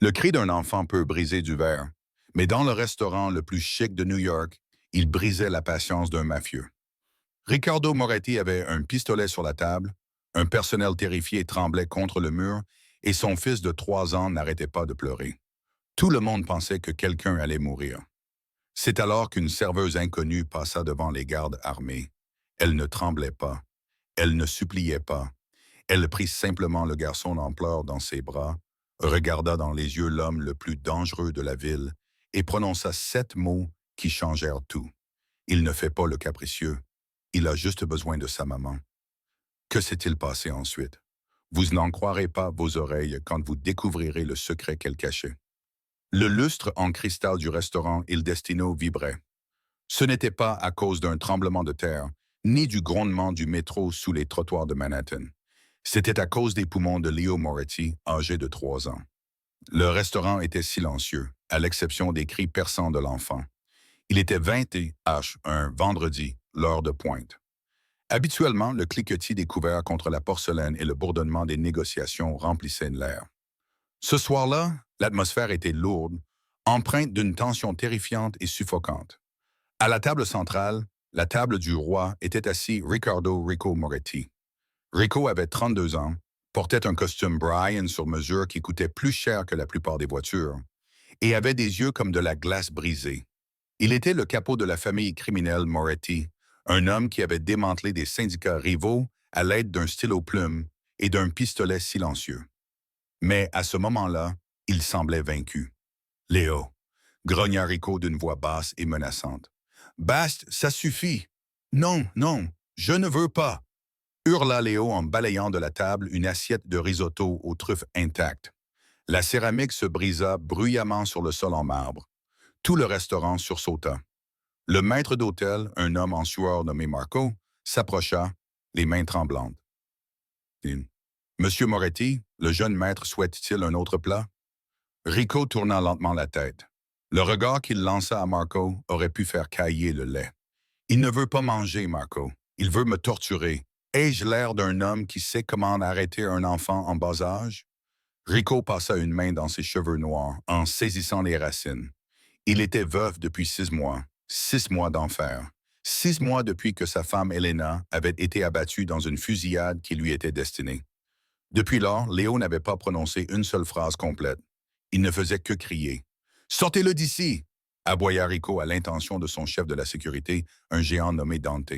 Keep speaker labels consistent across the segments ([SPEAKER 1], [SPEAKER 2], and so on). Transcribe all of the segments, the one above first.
[SPEAKER 1] Le cri d'un enfant peut briser du verre, mais dans le restaurant le plus chic de New York, il brisait la patience d'un mafieux. Riccardo Moretti avait un pistolet sur la table, un personnel terrifié tremblait contre le mur, et son fils de 3 ans n'arrêtait pas de pleurer. Tout le monde pensait que quelqu'un allait mourir. C'est alors qu'une serveuse inconnue passa devant les gardes armés. Elle ne tremblait pas, elle ne suppliait pas. Elle prit simplement le garçon en pleurs dans ses bras, regarda dans les yeux l'homme le plus dangereux de la ville et prononça 7 mots qui changèrent tout. Il ne fait pas le capricieux. Il a juste besoin de sa maman. Que s'est-il passé ensuite? Vous n'en croirez pas vos oreilles quand vous découvrirez le secret qu'elle cachait. Le lustre en cristal du restaurant Il Destino vibrait. Ce n'était pas à cause d'un tremblement de terre, ni du grondement du métro sous les trottoirs de Manhattan. C'était à cause des poumons de Leo Moretti, âgé de 3 ans. Le restaurant était silencieux, à l'exception des cris perçants de l'enfant. Il était 20h un vendredi, l'heure de pointe. Habituellement, le cliquetis des couverts contre la porcelaine et le bourdonnement des négociations remplissaient l'air. Ce soir-là, l'atmosphère était lourde, empreinte d'une tension terrifiante et suffocante. À la table centrale, la table du roi, était assis Riccardo Rico Moretti. Rico avait 32 ans, portait un costume Brian sur mesure qui coûtait plus cher que la plupart des voitures, et avait des yeux comme de la glace brisée. Il était le capot de la famille criminelle Moretti, un homme qui avait démantelé des syndicats rivaux à l'aide d'un stylo plume et d'un pistolet silencieux. Mais à ce moment-là, il semblait vaincu. Léo, grogna Rico d'une voix basse et menaçante. Bast, ça suffit. Non, non, je ne veux pas, hurla Léo en balayant de la table une assiette de risotto aux truffes intactes. La céramique se brisa bruyamment sur le sol en marbre. Tout le restaurant sursauta. Le maître d'hôtel, un homme en sueur nommé Marco, s'approcha, les mains tremblantes. Monsieur Moretti, le jeune maître souhaite-t-il un autre plat? Rico tourna lentement la tête. Le regard qu'il lança à Marco aurait pu faire cailler le lait. Il ne veut pas manger, Marco. Il veut me torturer. Ai-je l'air d'un homme qui sait comment arrêter un enfant en bas âge? Rico passa une main dans ses cheveux noirs en saisissant les racines. Il était veuf depuis 6 mois. 6 mois d'enfer. 6 mois depuis que sa femme Elena avait été abattue dans une fusillade qui lui était destinée. Depuis lors, Léo n'avait pas prononcé une seule phrase complète. Il ne faisait que crier. Sortez-le d'ici! Aboya Rico à l'intention de son chef de la sécurité, un géant nommé Dante.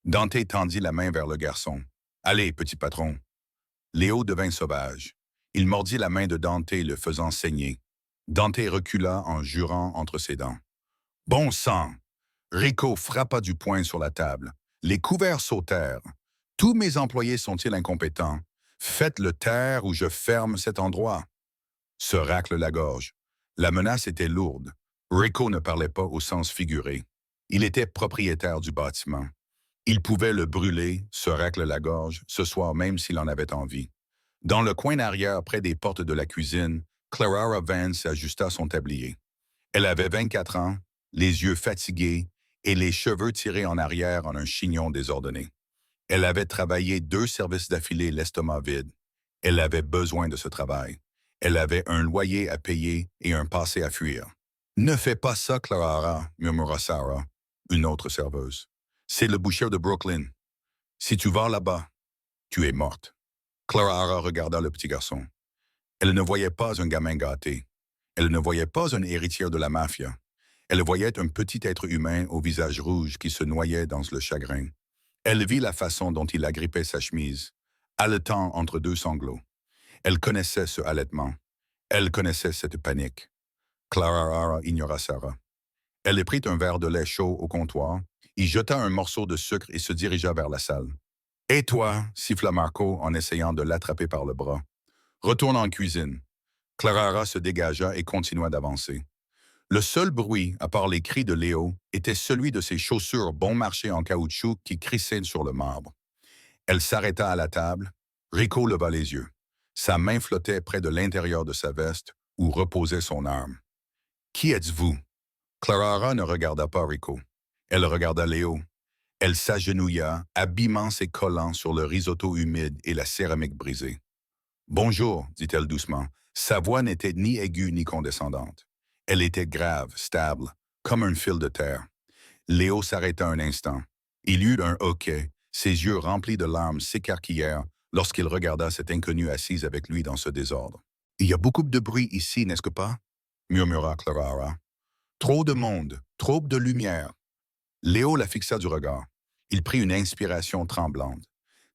[SPEAKER 1] Dante tendit la main vers le garçon. Allez, petit patron. Léo devint sauvage. Il mordit la main de Dante, le faisant saigner. Dante recula en jurant entre ses dents. Bon sang! Rico frappa du poing sur la table. Les couverts sautèrent. Tous mes employés sont-ils incompétents? Faites-le taire ou je ferme cet endroit. Se racle la gorge. La menace était lourde. Rico ne parlait pas au sens figuré. Il était propriétaire du bâtiment. Il pouvait le brûler, se racle la gorge, ce soir même s'il en avait envie. Dans le coin arrière, près des portes de la cuisine, Clara Vance ajusta son tablier. Elle avait 24 ans, les yeux fatigués et les cheveux tirés en arrière en un chignon désordonné. Elle avait travaillé 2 services d'affilée l'estomac vide. Elle avait besoin de ce travail. Elle avait un loyer à payer et un passé à fuir. Ne fais pas ça, Clara, murmura Sarah, une autre serveuse. C'est le boucher de Brooklyn. Si tu vas là-bas, tu es morte. Clara regarda le petit garçon. Elle ne voyait pas un gamin gâté. Elle ne voyait pas une héritière de la mafia. Elle voyait un petit être humain au visage rouge qui se noyait dans le chagrin. Elle vit la façon dont il agrippait sa chemise, haletant entre 2 sanglots. Elle connaissait ce halètement. Elle connaissait cette panique. Clara ignora Sarah. Elle prit un verre de lait chaud au comptoir, y jeta un morceau de sucre et se dirigea vers la salle. « Et toi » siffla Marco en essayant de l'attraper par le bras. « Retourne en cuisine. » Clara se dégagea et continua d'avancer. Le seul bruit, à part les cris de Léo, était celui de ses chaussures bon marché en caoutchouc qui crissaient sur le marbre. Elle s'arrêta à la table. Rico leva les yeux. Sa main flottait près de l'intérieur de sa veste, où reposait son arme. « Qui êtes-vous? » Clara ne regarda pas Rico. Elle regarda Léo. Elle s'agenouilla, abîmant ses collants sur le risotto humide et la céramique brisée. « Bonjour, dit-elle doucement. Sa voix n'était ni aiguë ni condescendante. Elle était grave, stable, comme un fil de terre. Léo s'arrêta un instant. Il eut un hoquet, ses yeux remplis de larmes s'écarquillèrent lorsqu'il regarda cette inconnue assise avec lui dans ce désordre. « Il y a beaucoup de bruit ici, n'est-ce pas? » murmura Clara. « Trop de monde, trop de lumière. » Léo la fixa du regard. Il prit une inspiration tremblante.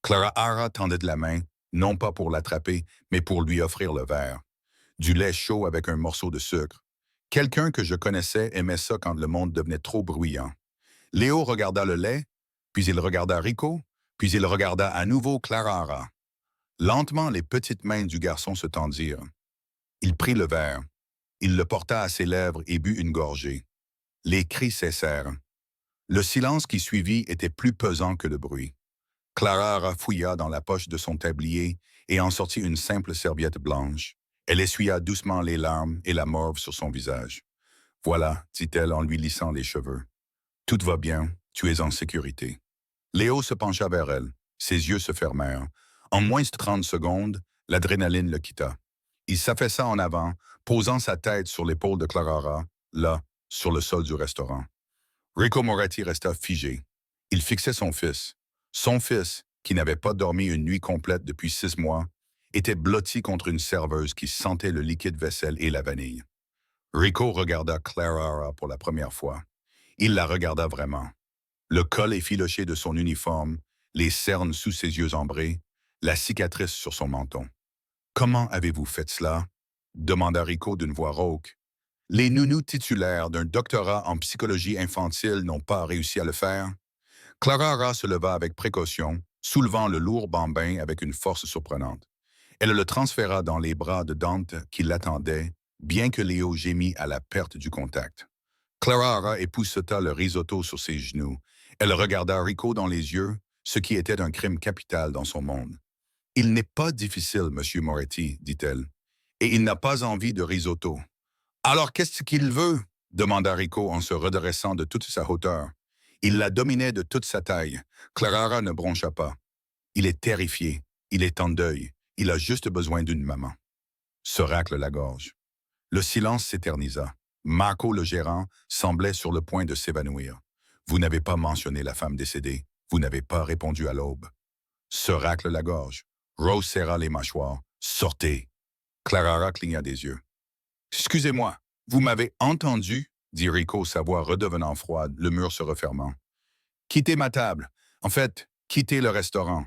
[SPEAKER 1] Clara tendait de la main, non pas pour l'attraper, mais pour lui offrir le verre. Du lait chaud avec un morceau de sucre. Quelqu'un que je connaissais aimait ça quand le monde devenait trop bruyant. Léo regarda le lait, puis il regarda Rico, puis il regarda à nouveau Clara. Lentement, les petites mains du garçon se tendirent. Il prit le verre. Il le porta à ses lèvres et but une gorgée. Les cris cessèrent. Le silence qui suivit était plus pesant que le bruit. Clara fouilla dans la poche de son tablier et en sortit une simple serviette blanche. Elle essuya doucement les larmes et la morve sur son visage. « Voilà, dit-elle en lui lissant les cheveux. Tout va bien, tu es en sécurité. » Léo se pencha vers elle. Ses yeux se fermèrent. En moins de 30 secondes, l'adrénaline le quitta. Il s'affaissa en avant, posant sa tête sur l'épaule de Clara, là, sur le sol du restaurant. Rico Moretti resta figé. Il fixait son fils. Son fils, qui n'avait pas dormi une nuit complète depuis 6 mois, était blotti contre une serveuse qui sentait le liquide vaisselle et la vanille. Rico regarda Clara pour la première fois. Il la regarda vraiment. Le col effiloché de son uniforme, les cernes sous ses yeux ambrés, la cicatrice sur son menton. « Comment avez-vous fait cela? » demanda Rico d'une voix rauque. « Les nounous titulaires d'un doctorat en psychologie infantile n'ont pas réussi à le faire. » Clara se leva avec précaution, soulevant le lourd bambin avec une force surprenante. Elle le transféra dans les bras de Dante qui l'attendait, bien que Léo gémit à la perte du contact. Clara épousseta le risotto sur ses genoux. Elle regarda Rico dans les yeux, ce qui était un crime capital dans son monde. « Il n'est pas difficile, Monsieur Moretti, dit-elle, et il n'a pas envie de risotto. »« Alors qu'est-ce qu'il veut ?» demanda Rico en se redressant de toute sa hauteur. Il la dominait de toute sa taille. Clara ne broncha pas. Il est terrifié, il est en deuil, il a juste besoin d'une maman. Se racle la gorge. Le silence s'éternisa. Marco, le gérant, semblait sur le point de s'évanouir. « Vous n'avez pas mentionné la femme décédée. Vous n'avez pas répondu à l'aube. » Se racle la gorge. Rose serra les mâchoires. « Sortez !» Clara cligna des yeux. « Excusez-moi, vous m'avez entendu ?» dit Rico, sa voix redevenant froide, le mur se refermant. « Quittez ma table. En fait, quittez le restaurant. »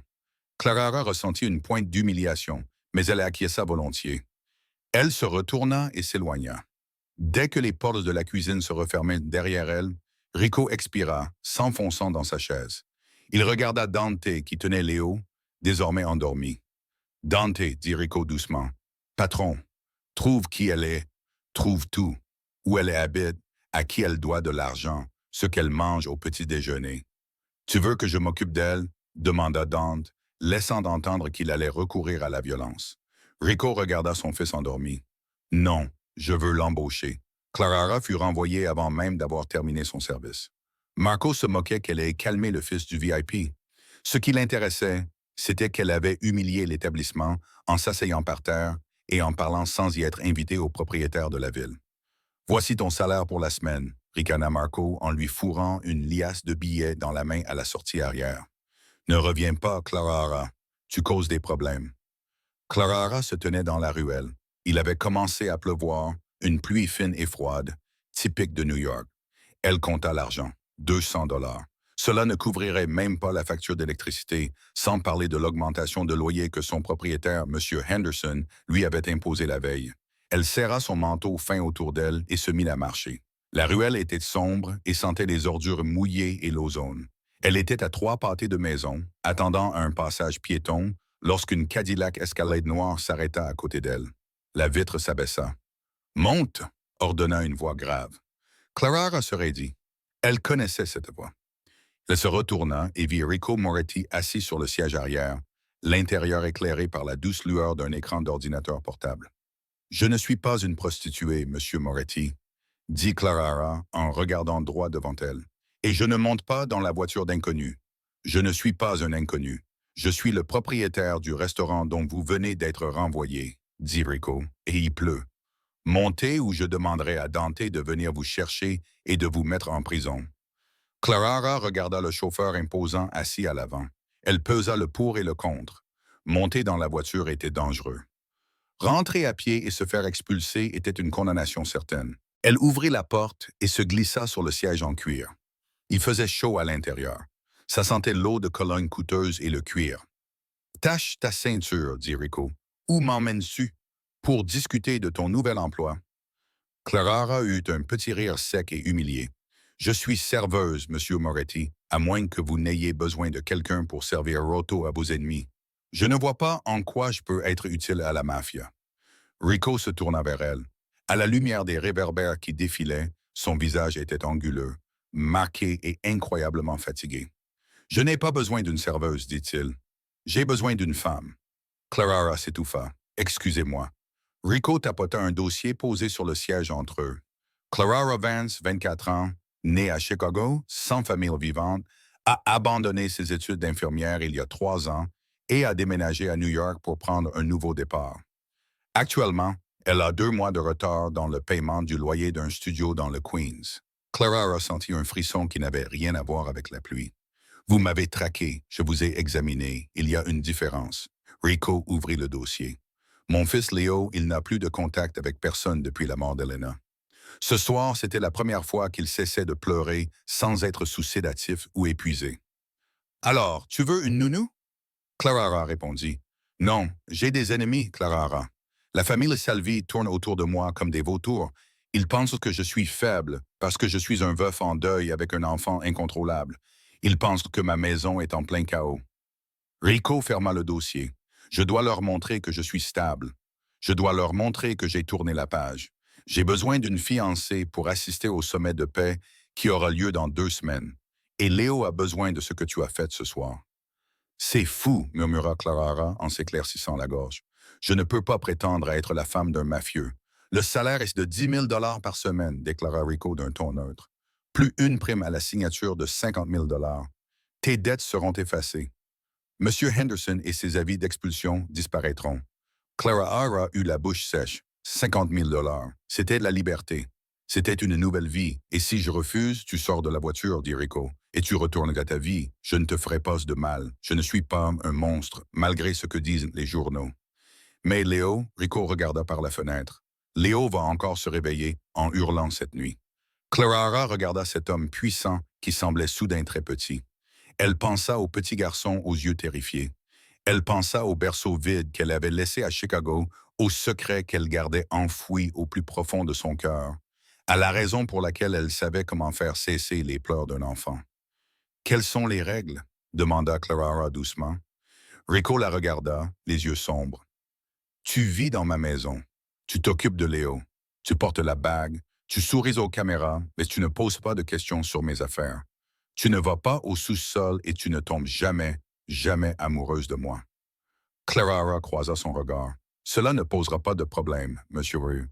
[SPEAKER 1] Clara ressentit une pointe d'humiliation, mais elle acquiesça volontiers. Elle se retourna et s'éloigna. Dès que les portes de la cuisine se refermaient derrière elle, Rico expira, s'enfonçant dans sa chaise. Il regarda Dante qui tenait Léo, désormais endormi. « Dante, dit Rico doucement, patron, trouve qui elle est, trouve tout, où elle habite, à qui elle doit de l'argent, ce qu'elle mange au petit déjeuner. Tu veux que je m'occupe d'elle? Demanda Dante, laissant d'entendre qu'il allait recourir à la violence. Rico regarda son fils endormi. Non, je veux l'embaucher. Clara fut renvoyée avant même d'avoir terminé son service. Marco se moquait qu'elle ait calmé le fils du VIP. Ce qui l'intéressait, c'était qu'elle avait humilié l'établissement en s'asseyant par terre et en parlant sans y être invitée au propriétaire de la ville. « Voici ton salaire pour la semaine », ricana Marco en lui fourrant une liasse de billets dans la main à la sortie arrière. « Ne reviens pas, Clara, tu causes des problèmes. » Clara se tenait dans la ruelle. Il avait commencé à pleuvoir, une pluie fine et froide, typique de New York. Elle compta l'argent, 200 $. Cela ne couvrirait même pas la facture d'électricité, sans parler de l'augmentation de loyer que son propriétaire, M. Henderson, lui avait imposé la veille. Elle serra son manteau fin autour d'elle et se mit à marcher. La ruelle était sombre et sentait les ordures mouillées et l'ozone. Elle était à 3 pâtés de maison, attendant un passage piéton, lorsqu'une Cadillac Escalade noire s'arrêta à côté d'elle. La vitre s'abaissa. « Monte !» ordonna une voix grave. Clara se raidit. Elle connaissait cette voix. Elle se retourna et vit Rico Moretti assis sur le siège arrière, l'intérieur éclairé par la douce lueur d'un écran d'ordinateur portable. « Je ne suis pas une prostituée, Monsieur Moretti, » dit Clara en regardant droit devant elle. « Et je ne monte pas dans la voiture d'inconnu. Je ne suis pas un inconnu. Je suis le propriétaire du restaurant dont vous venez d'être renvoyé. dit Rico, et il pleut. Montez ou je demanderai à Dante de venir vous chercher et de vous mettre en prison. Clara regarda le chauffeur imposant assis à l'avant. Elle pesa le pour et le contre. Monter dans la voiture était dangereux. Rentrer à pied et se faire expulser était une condamnation certaine. Elle ouvrit la porte et se glissa sur le siège en cuir. Il faisait chaud à l'intérieur. Ça sentait l'eau de Cologne coûteuse et le cuir. Tâche ta ceinture, dit Rico. Où m'emmènes-tu? Pour discuter de ton nouvel emploi. Clara eut un petit rire sec et humilié. Je suis serveuse, monsieur Moretti, à moins que vous n'ayez besoin de quelqu'un pour servir Roto à vos ennemis. Je ne vois pas en quoi je peux être utile à la mafia. Rico se tourna vers elle. À la lumière des réverbères qui défilaient, son visage était anguleux, marqué et incroyablement fatigué. Je n'ai pas besoin d'une serveuse, dit-il. J'ai besoin d'une femme. Clara s'étouffa. Excusez-moi. Rico tapota un dossier posé sur le siège entre eux. Clara Vance, 24 ans, née à Chicago, sans famille vivante, a abandonné ses études d'infirmière il y a 3 ans et a déménagé à New York pour prendre un nouveau départ. Actuellement, elle a 2 mois de retard dans le paiement du loyer d'un studio dans le Queens. Clara ressentit un frisson qui n'avait rien à voir avec la pluie. Vous m'avez traqué, je vous ai examiné, il y a une différence. Rico ouvrit le dossier. Mon fils Léo, il n'a plus de contact avec personne depuis la mort d'Elena. Ce soir, c'était la première fois qu'il cessait de pleurer sans être sous sédatif ou épuisé. Alors, tu veux une nounou? Clara répondit. Non, j'ai des ennemis, Clara. La famille Salvi tourne autour de moi comme des vautours. Ils pensent que je suis faible parce que je suis un veuf en deuil avec un enfant incontrôlable. Ils pensent que ma maison est en plein chaos. Rico ferma le dossier. Je dois leur montrer que je suis stable. Je dois leur montrer que j'ai tourné la page. J'ai besoin d'une fiancée pour assister au sommet de paix qui aura lieu dans 2 semaines. Et Léo a besoin de ce que tu as fait ce soir. C'est fou, murmura Clara en s'éclaircissant la gorge. Je ne peux pas prétendre à être la femme d'un mafieux. Le salaire est de 10 000 $ par semaine, déclara Rico d'un ton neutre. Plus une prime à la signature de 50 000 $. Tes dettes seront effacées. Monsieur Henderson et ses avis d'expulsion disparaîtront. Clara eut la bouche sèche. 50 000 $. C'était de la liberté. C'était une nouvelle vie. Et si je refuse, tu sors de la voiture, dit Rico, et tu retournes à ta vie. Je ne te ferai pas de mal. Je ne suis pas un monstre, malgré ce que disent les journaux. Mais Léo, Rico regarda par la fenêtre. Léo va encore se réveiller en hurlant cette nuit. Clara regarda cet homme puissant qui semblait soudain très petit. Elle pensa au petit garçon aux yeux terrifiés. Elle pensa au berceau vide qu'elle avait laissé à Chicago, au secret qu'elle gardait enfoui au plus profond de son cœur, à la raison pour laquelle elle savait comment faire cesser les pleurs d'un enfant. « Quelles sont les règles? » demanda Clara doucement. Rico la regarda, les yeux sombres. « Tu vis dans ma maison. Tu t'occupes de Léo. Tu portes la bague. Tu souris aux caméras, mais tu ne poses pas de questions sur mes affaires. Tu ne vas pas au sous-sol et tu ne tombes jamais, jamais amoureuse de moi. » Clara croisa son regard. « Cela ne posera pas de problème, monsieur Rue. »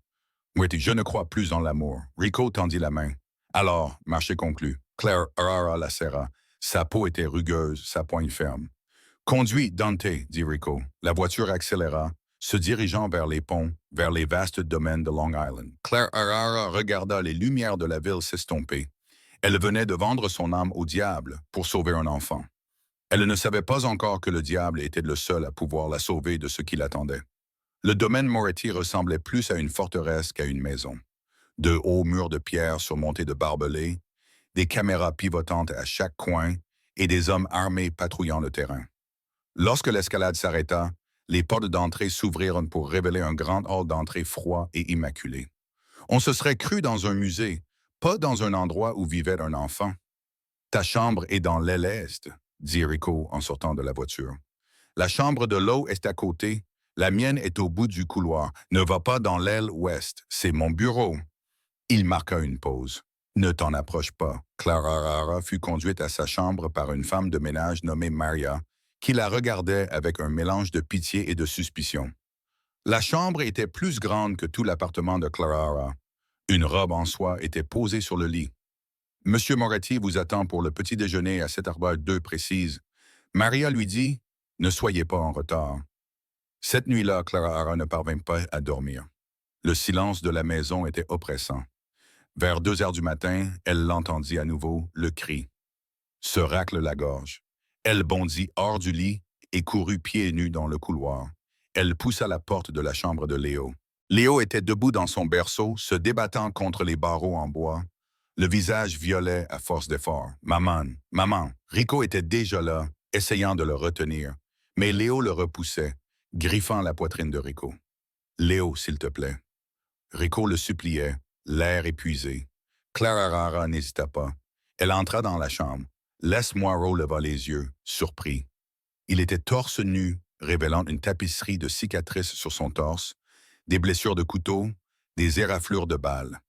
[SPEAKER 1] Oui, je ne crois plus en l'amour. Rico tendit la main. Alors, marché conclu. Clara la serra. Sa peau était rugueuse, sa poigne ferme. Conduis, Dante, dit Rico. La voiture accéléra, se dirigeant vers les ponts, vers les vastes domaines de Long Island. Clara regarda les lumières de la ville s'estomper. Elle venait de vendre son âme au diable pour sauver un enfant. Elle ne savait pas encore que le diable était le seul à pouvoir la sauver de ce qui l'attendait. Le domaine Moretti ressemblait plus à une forteresse qu'à une maison. De hauts murs de pierre surmontés de barbelés, des caméras pivotantes à chaque coin et des hommes armés patrouillant le terrain. Lorsque l'escalade s'arrêta, les portes d'entrée s'ouvrirent pour révéler un grand hall d'entrée froid et immaculé. On se serait cru dans un musée, pas dans un endroit où vivait un enfant. « Ta chambre est dans l'aile est, » dit Rico en sortant de la voiture. « La chambre de l'eau est à côté. La mienne est au bout du couloir. Ne va pas dans l'aile ouest. C'est mon bureau. » Il marqua une pause. « Ne t'en approche pas. » Clara fut conduite à sa chambre par une femme de ménage nommée Maria, qui la regardait avec un mélange de pitié et de suspicion. La chambre était plus grande que tout l'appartement de Clara. Une robe en soie était posée sur le lit. « Monsieur Moretti vous attend pour le petit déjeuner à 7h02 précise. » Maria lui dit « Ne soyez pas en retard. » Cette nuit-là, Clara Hara ne parvint pas à dormir. Le silence de la maison était oppressant. Vers 2 heures du matin, elle l'entendit à nouveau, le cri. Se racle la gorge. Elle bondit hors du lit et courut pieds nus dans le couloir. Elle poussa la porte de la chambre de Léo. Léo était debout dans son berceau, se débattant contre les barreaux en bois, le visage violet à force d'effort. « Maman, maman !» Rico était déjà là, essayant de le retenir, mais Léo le repoussait, griffant la poitrine de Rico. « Léo, s'il te plaît. » Rico le suppliait, l'air épuisé. Clara Hara n'hésita pas. Elle entra dans la chambre. Les Moirot leva les yeux, surpris. Il était torse nu, révélant une tapisserie de cicatrices sur son torse, des blessures de couteau, des éraflures de balles.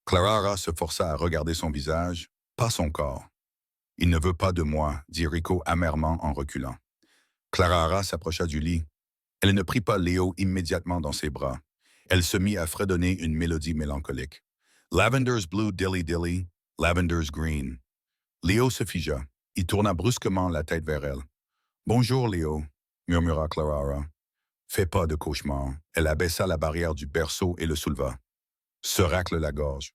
[SPEAKER 1] Clara se força à regarder son visage, pas son corps. « Il ne veut pas de moi », dit Rico amèrement en reculant. Clara s'approcha du lit. Elle ne prit pas Léo immédiatement dans ses bras. Elle se mit à fredonner une mélodie mélancolique. Lavender's blue dilly dilly, Lavender's green. Léo se figea. Il tourna brusquement la tête vers elle. « Bonjour, Léo », murmura Clara. « Fais pas de cauchemar. » Elle abaissa la barrière du berceau et le souleva. Se racle la gorge.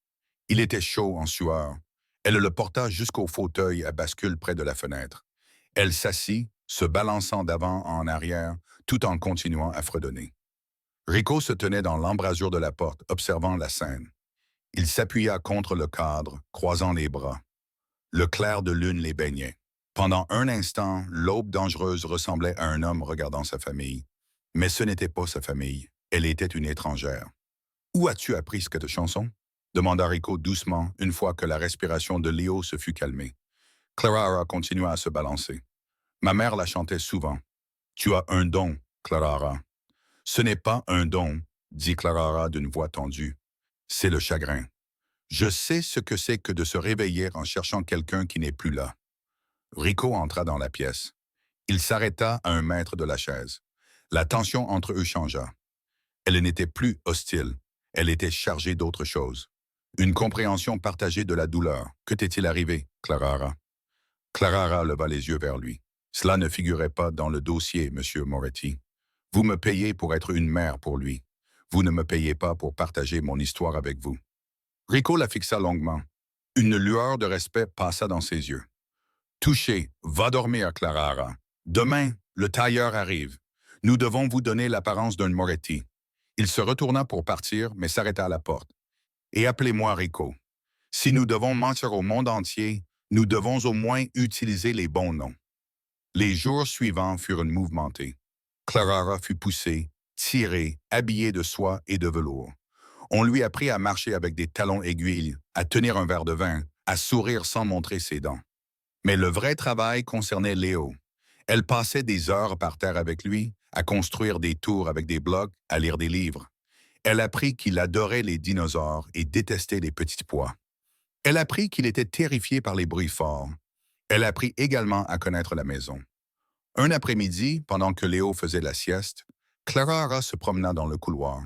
[SPEAKER 1] Il était chaud en sueur. Elle le porta jusqu'au fauteuil à bascule près de la fenêtre. Elle s'assit, se balançant d'avant en arrière, tout en continuant à fredonner. Rico se tenait dans l'embrasure de la porte, observant la scène. Il s'appuya contre le cadre, croisant les bras. Le clair de lune les baignait. Pendant un instant, l'aube dangereuse ressemblait à un homme regardant sa famille. Mais ce n'était pas sa famille. Elle était une étrangère. « Où as-tu appris cette chanson ?» demanda Rico doucement, une fois que la respiration de Léo se fut calmée. Clara continua à se balancer. « Ma mère la chantait souvent. Tu as un don, Clara. »« Ce n'est pas un don, » dit Clara d'une voix tendue. « C'est le chagrin. Je sais ce que c'est que de se réveiller en cherchant quelqu'un qui n'est plus là. » Rico entra dans la pièce. Il s'arrêta à 1 mètre de la chaise. La tension entre eux changea. Elle n'était plus hostile. Elle était chargée d'autre chose. Une compréhension partagée de la douleur. « Que t'est-il arrivé, Clara ?» Clara leva les yeux vers lui. « Cela ne figurait pas dans le dossier, Monsieur Moretti. Vous me payez pour être une mère pour lui. Vous ne me payez pas pour partager mon histoire avec vous. » Rico la fixa longuement. Une lueur de respect passa dans ses yeux. « Touché, va dormir, Clara. Demain, le tailleur arrive. Nous devons vous donner l'apparence d'un Moretti. » Il se retourna pour partir, mais s'arrêta à la porte. « Et appelez-moi Rico. Si nous devons mentir au monde entier, nous devons au moins utiliser les bons noms. » Les jours suivants furent mouvementés. Clara fut poussée, tirée, habillée de soie et de velours. On lui apprit à marcher avec des talons aiguilles, à tenir un verre de vin, à sourire sans montrer ses dents. Mais le vrai travail concernait Léo. Elle passait des heures par terre avec lui, à construire des tours avec des blocs, à lire des livres. Elle apprit qu'il adorait les dinosaures et détestait les petits pois. Elle apprit qu'il était terrifié par les bruits forts. Elle apprit également à connaître la maison. Un après-midi, pendant que Léo faisait la sieste, Clara se promena dans le couloir.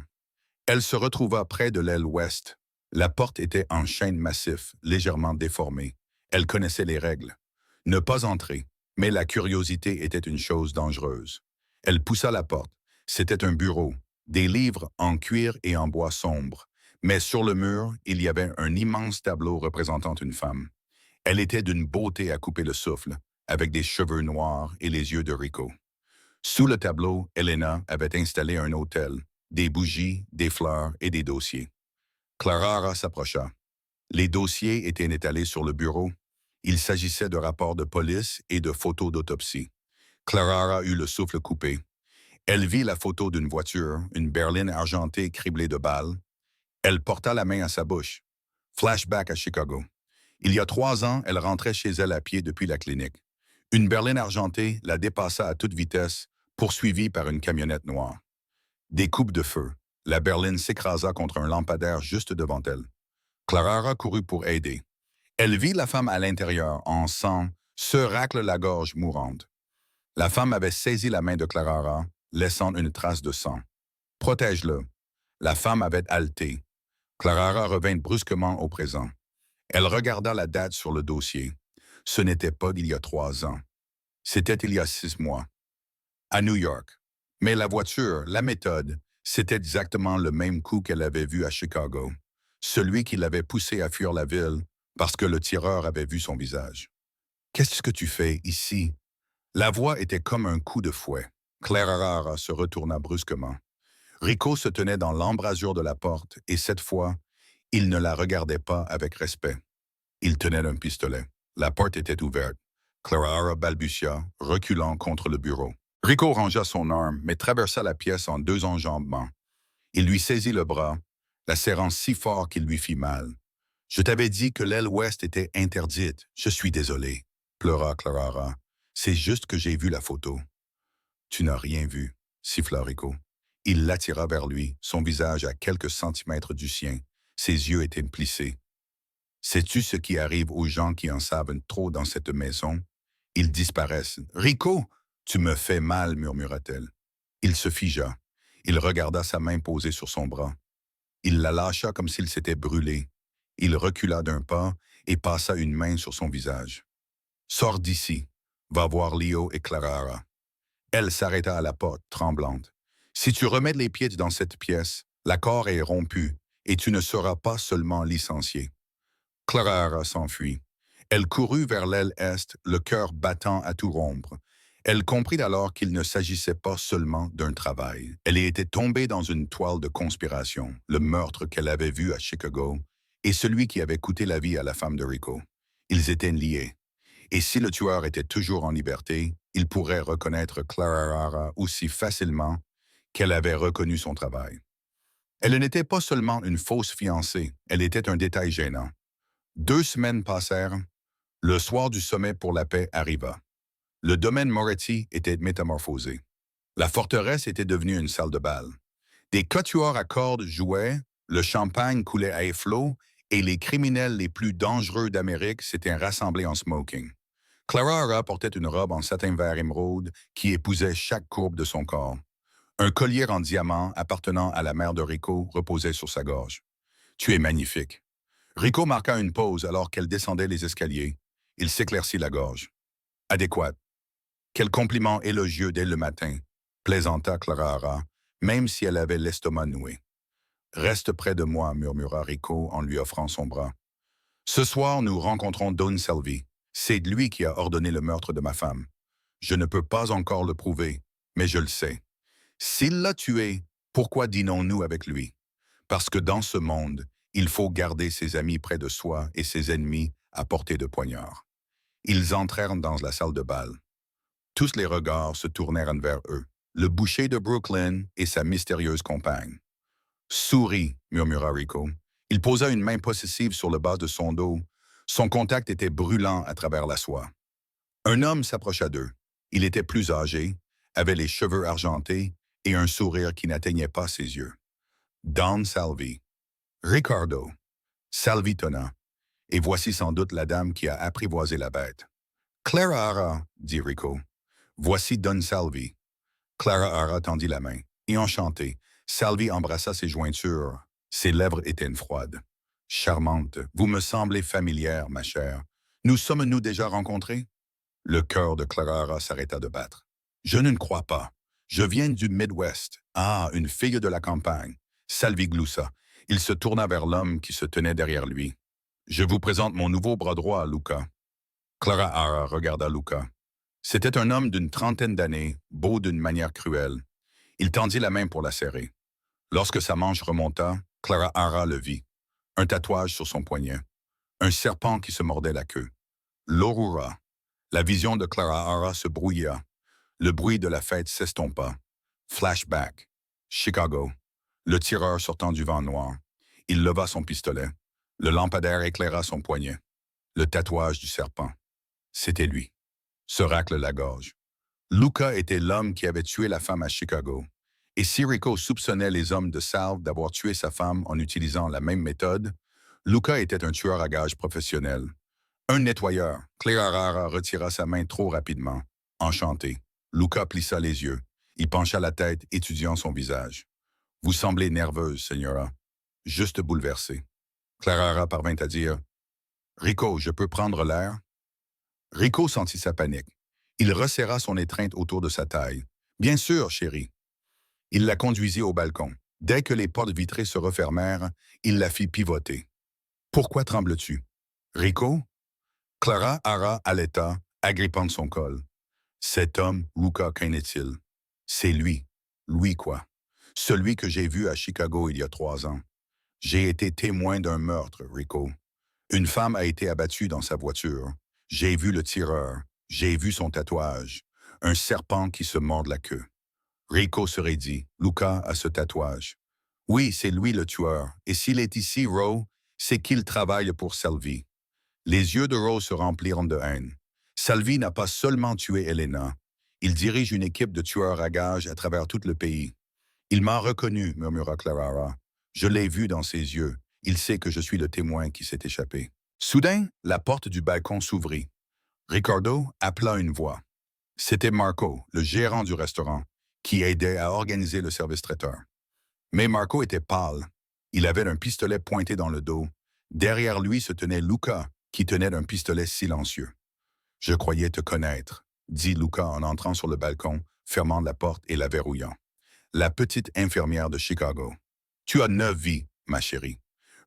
[SPEAKER 1] Elle se retrouva près de l'aile ouest. La porte était en chêne massif, légèrement déformée. Elle connaissait les règles. Ne pas entrer, mais la curiosité était une chose dangereuse. Elle poussa la porte. C'était un bureau, des livres en cuir et en bois sombre. Mais sur le mur, il y avait un immense tableau représentant une femme. Elle était d'une beauté à couper le souffle, avec des cheveux noirs et les yeux de Rico. Sous le tableau, Elena avait installé un autel, des bougies, des fleurs et des dossiers. Clara s'approcha. Les dossiers étaient étalés sur le bureau. Il s'agissait de rapports de police et de photos d'autopsie. Clara eut le souffle coupé. Elle vit la photo d'une voiture, une berline argentée criblée de balles. Elle porta la main à sa bouche. Flashback à Chicago. Il y a 3 ans, elle rentrait chez elle à pied depuis la clinique. Une berline argentée la dépassa à toute vitesse, poursuivie par une camionnette noire. Des coupes de feu. La berline s'écrasa contre un lampadaire juste devant elle. Clara courut pour aider. Elle vit la femme à l'intérieur, en sang, se racle la gorge mourante. La femme avait saisi la main de Clara, laissant une trace de sang. « Protège-le. » La femme avait haleté. Clara revint brusquement au présent. Elle regarda la date sur le dossier. Ce n'était pas d'il y a 3 ans. C'était il y a 6 mois. À New York. Mais la voiture, la méthode, c'était exactement le même coup qu'elle avait vu à Chicago. Celui qui l'avait poussé à fuir la ville parce que le tireur avait vu son visage. Qu'est-ce que tu fais ici? La voix était comme un coup de fouet. Clara se retourna brusquement. Rico se tenait dans l'embrasure de la porte et cette fois, il ne la regardait pas avec respect. Il tenait un pistolet. La porte était ouverte. Clara balbutia, reculant contre le bureau. Rico rangea son arme, mais traversa la pièce en deux enjambements. Il lui saisit le bras, la serrant si fort qu'il lui fit mal. « Je t'avais dit que l'aile ouest était interdite. Je suis désolé, » pleura Clara. « C'est juste que j'ai vu la photo. » « Tu n'as rien vu, » siffla Rico. Il l'attira vers lui, son visage à quelques centimètres du sien. Ses yeux étaient plissés. « Sais-tu ce qui arrive aux gens qui en savent trop dans cette maison? Ils disparaissent. »« Rico, tu me fais mal, » murmura-t-elle. Il se figea. Il regarda sa main posée sur son bras. Il la lâcha comme s'il s'était brûlé. Il recula d'un pas et passa une main sur son visage. « Sors d'ici. Va voir Leo et Clara. » Elle s'arrêta à la porte, tremblante. « Si tu remets les pieds dans cette pièce, l'accord est rompu et tu ne seras pas seulement licencié. » Clara s'enfuit. Elle courut vers l'aile est, le cœur battant à tout rompre. Elle comprit alors qu'il ne s'agissait pas seulement d'un travail. Elle était tombée dans une toile de conspiration, le meurtre qu'elle avait vu à Chicago et celui qui avait coûté la vie à la femme de Rico. Ils étaient liés. Et si le tueur était toujours en liberté, il pourrait reconnaître Clara aussi facilement qu'elle avait reconnu son travail. Elle n'était pas seulement une fausse fiancée, elle était un détail gênant. 2 semaines passèrent. Le soir du sommet pour la paix arriva. Le domaine Moretti était métamorphosé. La forteresse était devenue une salle de bal. Des quatuors à cordes jouaient, le champagne coulait à flots et les criminels les plus dangereux d'Amérique s'étaient rassemblés en smoking. Clara portait une robe en satin vert émeraude qui épousait chaque courbe de son corps. Un collier en diamant appartenant à la mère de Rico reposait sur sa gorge. « Tu es magnifique. » Rico marqua une pause alors qu'elle descendait les escaliers. Il s'éclaircit la gorge. « Adéquate. » Quel compliment élogieux dès le matin, plaisanta Clara, même si elle avait l'estomac noué. « Reste près de moi, » murmura Rico en lui offrant son bras. « Ce soir, nous rencontrons Don Selby. C'est lui qui a ordonné le meurtre de ma femme. Je ne peux pas encore le prouver, mais je le sais. S'il l'a tué, pourquoi dînons-nous avec lui? Parce que dans ce monde, il faut garder ses amis près de soi et ses ennemis à portée de poignard. » Ils entrèrent dans la salle de bal. Tous les regards se tournèrent vers eux, le boucher de Brooklyn et sa mystérieuse compagne. « Souris, » murmura Rico. Il posa une main possessive sur le bas de son dos. Son contact était brûlant à travers la soie. Un homme s'approcha d'eux. Il était plus âgé, avait les cheveux argentés et un sourire qui n'atteignait pas ses yeux. Don Salvi. Ricardo. Salvi tonna. Et voici sans doute la dame qui a apprivoisé la bête. Clara, dit Rico. Voici Don Salvi. Clara tendit la main. Et enchanté, Salvi embrassa ses jointures. Ses lèvres étaient froides. Charmante, vous me semblez familière, ma chère. Nous sommes-nous déjà rencontrés? Le cœur de Clara s'arrêta de battre. Je ne crois pas. Je viens du Midwest. Ah, une fille de la campagne. Salvi gloussa. Il se tourna vers l'homme qui se tenait derrière lui. Je vous présente mon nouveau bras droit, Luca. Clara regarda Luca. C'était un homme d'une trentaine d'années, beau d'une manière cruelle. Il tendit la main pour la serrer. Lorsque sa manche remonta, Clara le vit. Un tatouage sur son poignet. Un serpent qui se mordait la queue. L'aurora. La vision de Clara se brouilla. Le bruit de la fête s'estompa. Flashback. Chicago. Le tireur sortant du vent noir. Il leva son pistolet. Le lampadaire éclaira son poignet. Le tatouage du serpent. C'était lui. Se racle la gorge. Luca était l'homme qui avait tué la femme à Chicago. Et si Rico soupçonnait les hommes de Salve d'avoir tué sa femme en utilisant la même méthode, Luca était un tueur à gages professionnel. Un nettoyeur. Clara retira sa main trop rapidement. Enchanté. Luca plissa les yeux. Il pencha la tête, étudiant son visage. « Vous semblez nerveuse, señora. Juste bouleversée. » Clara parvint à dire « Rico, je peux prendre l'air? » Rico sentit sa panique. Il resserra son étreinte autour de sa taille. « Bien sûr, chérie. Il la conduisit au balcon. Dès que les portes vitrées se refermèrent, il la fit pivoter. Pourquoi trembles-tu? Rico? Clara Hara allaita, agrippant son col. Cet homme, Luca, qu'en est-il? C'est lui. Lui quoi? Celui que j'ai vu à Chicago il y a 3 ans. J'ai été témoin d'un meurtre, Rico. Une femme a été abattue dans sa voiture. J'ai vu le tireur. J'ai vu son tatouage. Un serpent qui se mord la queue. Rico se raidit. Luca a ce tatouage. Oui, c'est lui le tueur. Et s'il est ici, Roe, c'est qu'il travaille pour Salvi. Les yeux de Roe se remplirent de haine. Salvi n'a pas seulement tué Elena. Il dirige une équipe de tueurs à gages à travers tout le pays. Il m'a reconnu, murmura Clara. Je l'ai vu dans ses yeux. Il sait que je suis le témoin qui s'est échappé. Soudain, la porte du balcon s'ouvrit. Ricardo appela une voix. C'était Marco, le gérant du restaurant, qui aidait à organiser le service traiteur. Mais Marco était pâle. Il avait un pistolet pointé dans le dos. Derrière lui se tenait Luca, qui tenait un pistolet silencieux. « Je croyais te connaître », dit Luca en entrant sur le balcon, fermant la porte et la verrouillant. « La petite infirmière de Chicago. Tu as 9 vies, ma chérie. »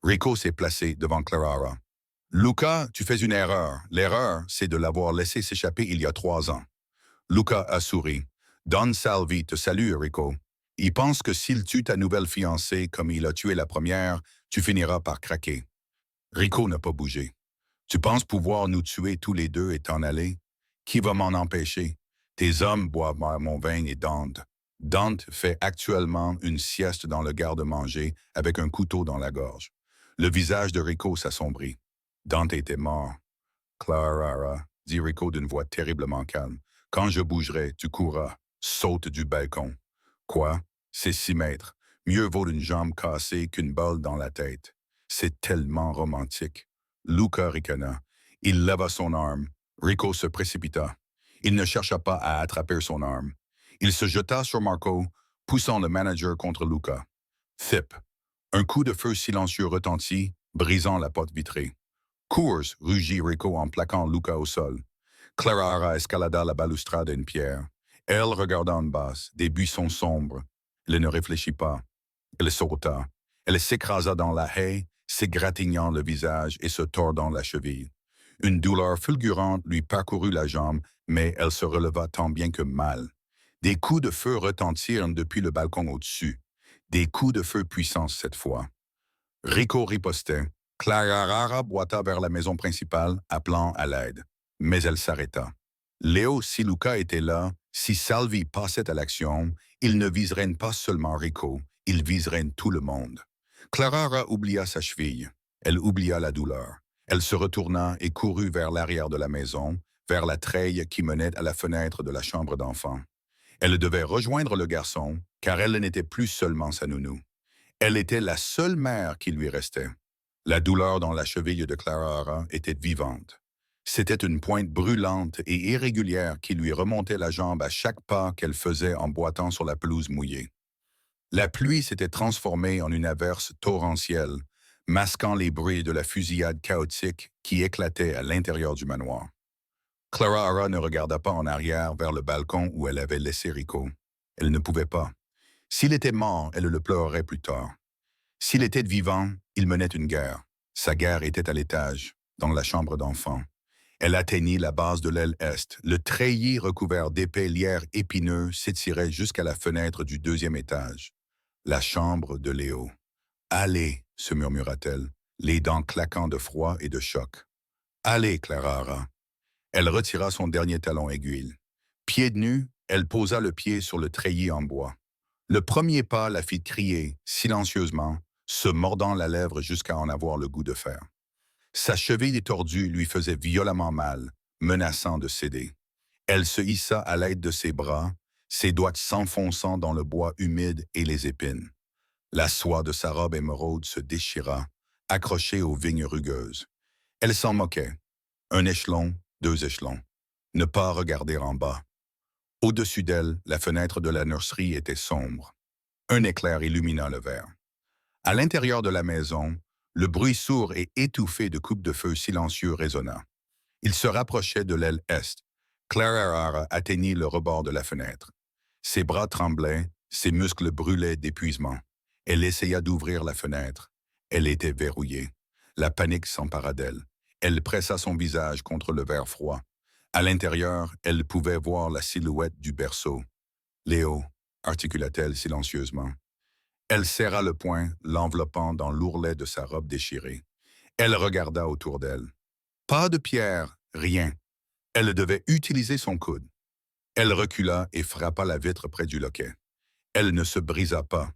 [SPEAKER 1] Rico s'est placé devant Clara. « Luca, tu fais une erreur. L'erreur, c'est de l'avoir laissé s'échapper il y a 3 ans. » Luca a souri. « Don Salvi te salue, Rico. Il pense que s'il tue ta nouvelle fiancée comme il a tué la première, tu finiras par craquer. » Rico n'a pas bougé. « Tu penses pouvoir nous tuer tous les deux et t'en aller? Qui va m'en empêcher? Tes hommes boivent mon vin et Dante. Dante fait actuellement une sieste dans le garde-manger avec un couteau dans la gorge. » Le visage de Rico s'assombrit. Dante était mort. « Clara, » dit Rico d'une voix terriblement calme. « Quand je bougerai, tu courras. Saute du balcon. » Quoi? C'est 6 mètres. Mieux vaut une jambe cassée qu'une balle dans la tête. C'est tellement romantique. Luca ricana. Il leva son arme. Rico se précipita. Il ne chercha pas à attraper son arme. Il se jeta sur Marco, poussant le manager contre Luca. Thip. Un coup de feu silencieux retentit, brisant la porte vitrée. Cours, rugit Rico en plaquant Luca au sol. Clara escalada la balustrade d'une pierre. Elle regarda en bas, des buissons sombres. Elle ne réfléchit pas. Elle sauta. Elle s'écrasa dans la haie, s'égratignant le visage et se tordant la cheville. Une douleur fulgurante lui parcourut la jambe, mais elle se releva tant bien que mal. Des coups de feu retentirent depuis le balcon au-dessus. Des coups de feu puissants cette fois. Rico ripostait. Clara boita vers la maison principale, appelant à l'aide. Mais elle s'arrêta. Léo, si Luca était là, si Salvi passait à l'action, il ne viserait pas seulement Rico, il viserait tout le monde. Clara oublia sa cheville. Elle oublia la douleur. Elle se retourna et courut vers l'arrière de la maison, vers la treille qui menait à la fenêtre de la chambre d'enfant. Elle devait rejoindre le garçon, car elle n'était plus seulement sa nounou. Elle était la seule mère qui lui restait. La douleur dans la cheville de Clara était vivante. C'était une pointe brûlante et irrégulière qui lui remontait la jambe à chaque pas qu'elle faisait en boitant sur la pelouse mouillée. La pluie s'était transformée en une averse torrentielle, masquant les bruits de la fusillade chaotique qui éclatait à l'intérieur du manoir. Clara ne regarda pas en arrière vers le balcon où elle avait laissé Rico. Elle ne pouvait pas. S'il était mort, elle le pleurerait plus tard. S'il était vivant, il menait une guerre. Sa guerre était à l'étage, dans la chambre d'enfant. Elle atteignit la base de l'aile est. Le treillis recouvert d'épais lierres épineux s'étirait jusqu'à la fenêtre du 2e étage. La chambre de Léo. « Allez, » se murmura-t-elle, les dents claquant de froid et de choc. « Allez, Clara. » Elle retira son dernier talon aiguille. Pieds nus, elle posa le pied sur le treillis en bois. Le premier pas la fit crier, silencieusement, se mordant la lèvre jusqu'à en avoir le goût de fer. Sa cheville tordue lui faisait violemment mal, menaçant de céder. Elle se hissa à l'aide de ses bras, ses doigts s'enfonçant dans le bois humide et les épines. La soie de sa robe émeraude se déchira, accrochée aux vignes rugueuses. Elle s'en moquait. 1 échelon, 2 échelons. Ne pas regarder en bas. Au-dessus d'elle, la fenêtre de la nurserie était sombre. Un éclair illumina le verre. À l'intérieur de la maison, le bruit sourd et étouffé de coupes de feu silencieux résonna. Il se rapprochait de l'aile est. Clara atteignit le rebord de la fenêtre. Ses bras tremblaient, Ses muscles brûlaient d'épuisement. Elle essaya d'ouvrir la fenêtre. Elle était verrouillée. La panique s'empara d'elle. Elle pressa son visage contre le verre froid. À l'intérieur, elle pouvait voir la silhouette du berceau. « Léo », articula-t-elle silencieusement. Elle serra le poing, l'enveloppant dans l'ourlet de sa robe déchirée. Elle regarda autour d'elle. Pas de pierre, rien. Elle devait utiliser son coude. Elle recula et frappa la vitre près du loquet. Elle ne se brisa pas.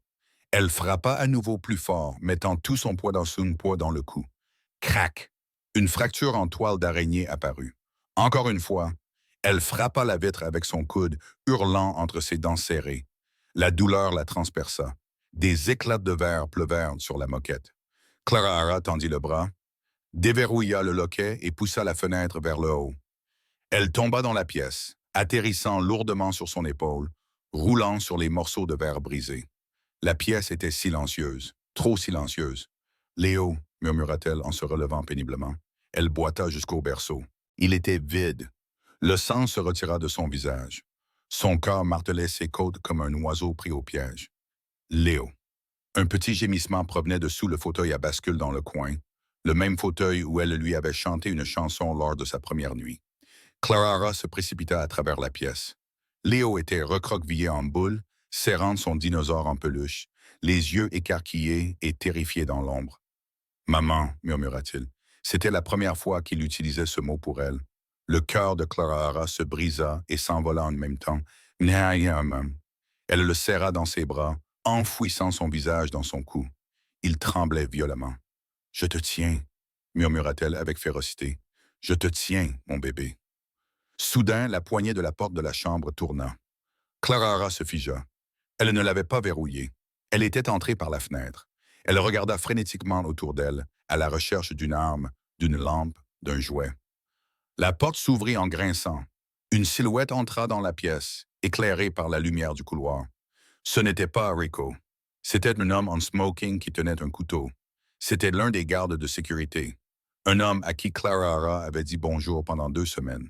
[SPEAKER 1] Elle frappa à nouveau plus fort, mettant tout son poids dans le cou. Crac! Une fracture en toile d'araignée apparut. Encore une fois, elle frappa la vitre avec son coude, hurlant entre ses dents serrées. La douleur la transperça. Des éclats de verre pleuvèrent sur la moquette. Clara tendit le bras, déverrouilla le loquet et poussa la fenêtre vers le haut. Elle tomba dans la pièce, atterrissant lourdement sur son épaule, roulant sur les morceaux de verre brisés. La pièce était silencieuse, trop silencieuse. « Léo », murmura-t-elle en se relevant péniblement. Elle boita jusqu'au berceau. Il était vide. Le sang se retira de son visage. Son corps martelait ses côtes comme un oiseau pris au piège. Léo. Un petit gémissement provenait de sous le fauteuil à bascule dans le coin, le même fauteuil où elle lui avait chanté une chanson lors de sa première nuit. Clara se précipita à travers la pièce. Léo était recroquevillé en boule, serrant son dinosaure en peluche, les yeux écarquillés et terrifiés dans l'ombre. « Maman », murmura-t-il. C'était la première fois qu'il utilisait ce mot pour elle. Le cœur de Clara se brisa et s'envola en même temps. Elle le serra dans ses bras, enfouissant son visage dans son cou. Il tremblait violemment. « Je te tiens », murmura-t-elle avec férocité. « Je te tiens, mon bébé. » Soudain, la poignée de la porte de la chambre tourna. Clara se figea. Elle ne l'avait pas verrouillée. Elle était entrée par la fenêtre. Elle regarda frénétiquement autour d'elle, à la recherche d'une arme, d'une lampe, d'un jouet. La porte s'ouvrit en grinçant. Une silhouette entra dans la pièce, éclairée par la lumière du couloir. Ce n'était pas Rico. C'était un homme en smoking qui tenait un couteau. C'était l'un des gardes de sécurité. Un homme à qui Clara avait dit bonjour pendant 2 semaines.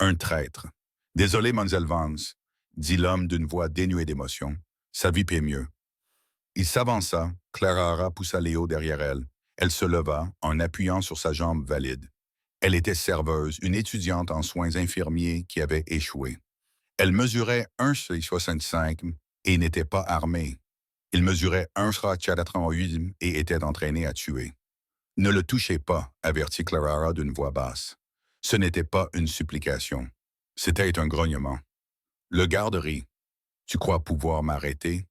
[SPEAKER 1] Un traître. « Désolé, Mademoiselle Vance », dit l'homme d'une voix dénuée d'émotion. « Ça vie paie mieux. » Il s'avança, Clara poussa Léo derrière elle. Elle se leva, en appuyant sur sa jambe valide. Elle était serveuse, une étudiante en soins infirmiers qui avait échoué. Elle mesurait 1,65 et n'était pas armée. Il mesurait 1,88 et était entraîné à tuer. « Ne le touchez pas », avertit Clara d'une voix basse. Ce n'était pas une supplication. C'était un grognement. Le garde rit. « Tu crois pouvoir m'arrêter ?»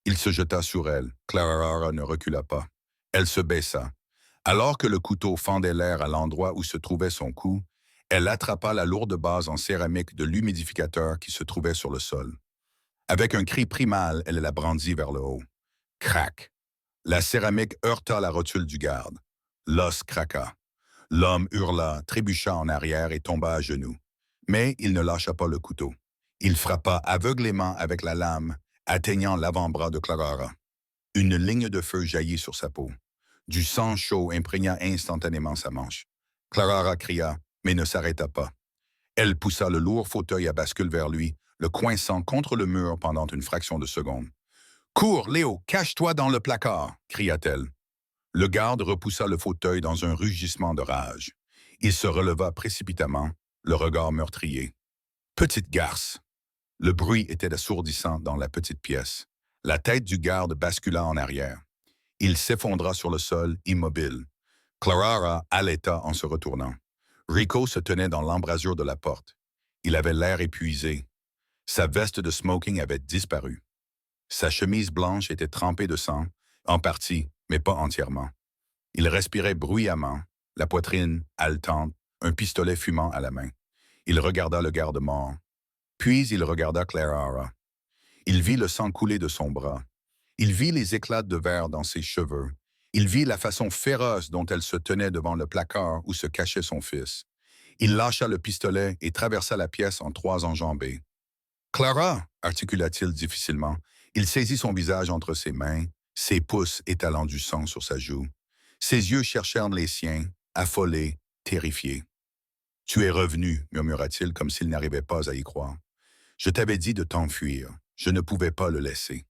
[SPEAKER 1] Il se jeta sur elle. Clara ne recula pas. Elle se baissa. Alors que le couteau fendait l'air à l'endroit où se trouvait son cou, elle attrapa la lourde base en céramique de l'humidificateur qui se trouvait sur le sol. Avec un cri primal, elle la brandit vers le haut. Crac! La céramique heurta la rotule du garde. L'os craqua. L'homme hurla, trébucha en arrière et tomba à genoux. Mais il ne lâcha pas le couteau. Il frappa aveuglément avec la lame, atteignant l'avant-bras de Clara. Une ligne de feu jaillit sur sa peau. Du sang chaud imprégna instantanément sa manche. Clara cria, mais ne s'arrêta pas. Elle poussa le lourd fauteuil à bascule vers lui, le coinçant contre le mur pendant une fraction de seconde. « Cours, Léo, cache-toi dans le placard » cria-t-elle. Le garde repoussa le fauteuil dans un rugissement de rage. Il se releva précipitamment, le regard meurtrier. « Petite garce !» Le bruit était assourdissant dans la petite pièce. La tête du garde bascula en arrière. Il s'effondra sur le sol, immobile. Clara haleta en se retournant. Rico se tenait dans l'embrasure de la porte. Il avait l'air épuisé. Sa veste de smoking avait disparu. Sa chemise blanche était trempée de sang, en partie, mais pas entièrement. Il respirait bruyamment, la poitrine haletante, un pistolet fumant à la main. Il regarda le garde mort. Puis il regarda Clara. Il vit le sang couler de son bras. Il vit les éclats de verre dans ses cheveux. Il vit la façon féroce dont elle se tenait devant le placard où se cachait son fils. Il lâcha le pistolet et traversa la pièce en 3 enjambées. « Clara !» articula-t-il difficilement. Il saisit son visage entre ses mains, ses pouces étalant du sang sur sa joue. Ses yeux cherchèrent les siens, affolés, terrifiés. « Tu es revenu » murmura-t-il comme s'il n'arrivait pas à y croire. « Je t'avais dit de t'enfuir. Je ne pouvais pas le laisser.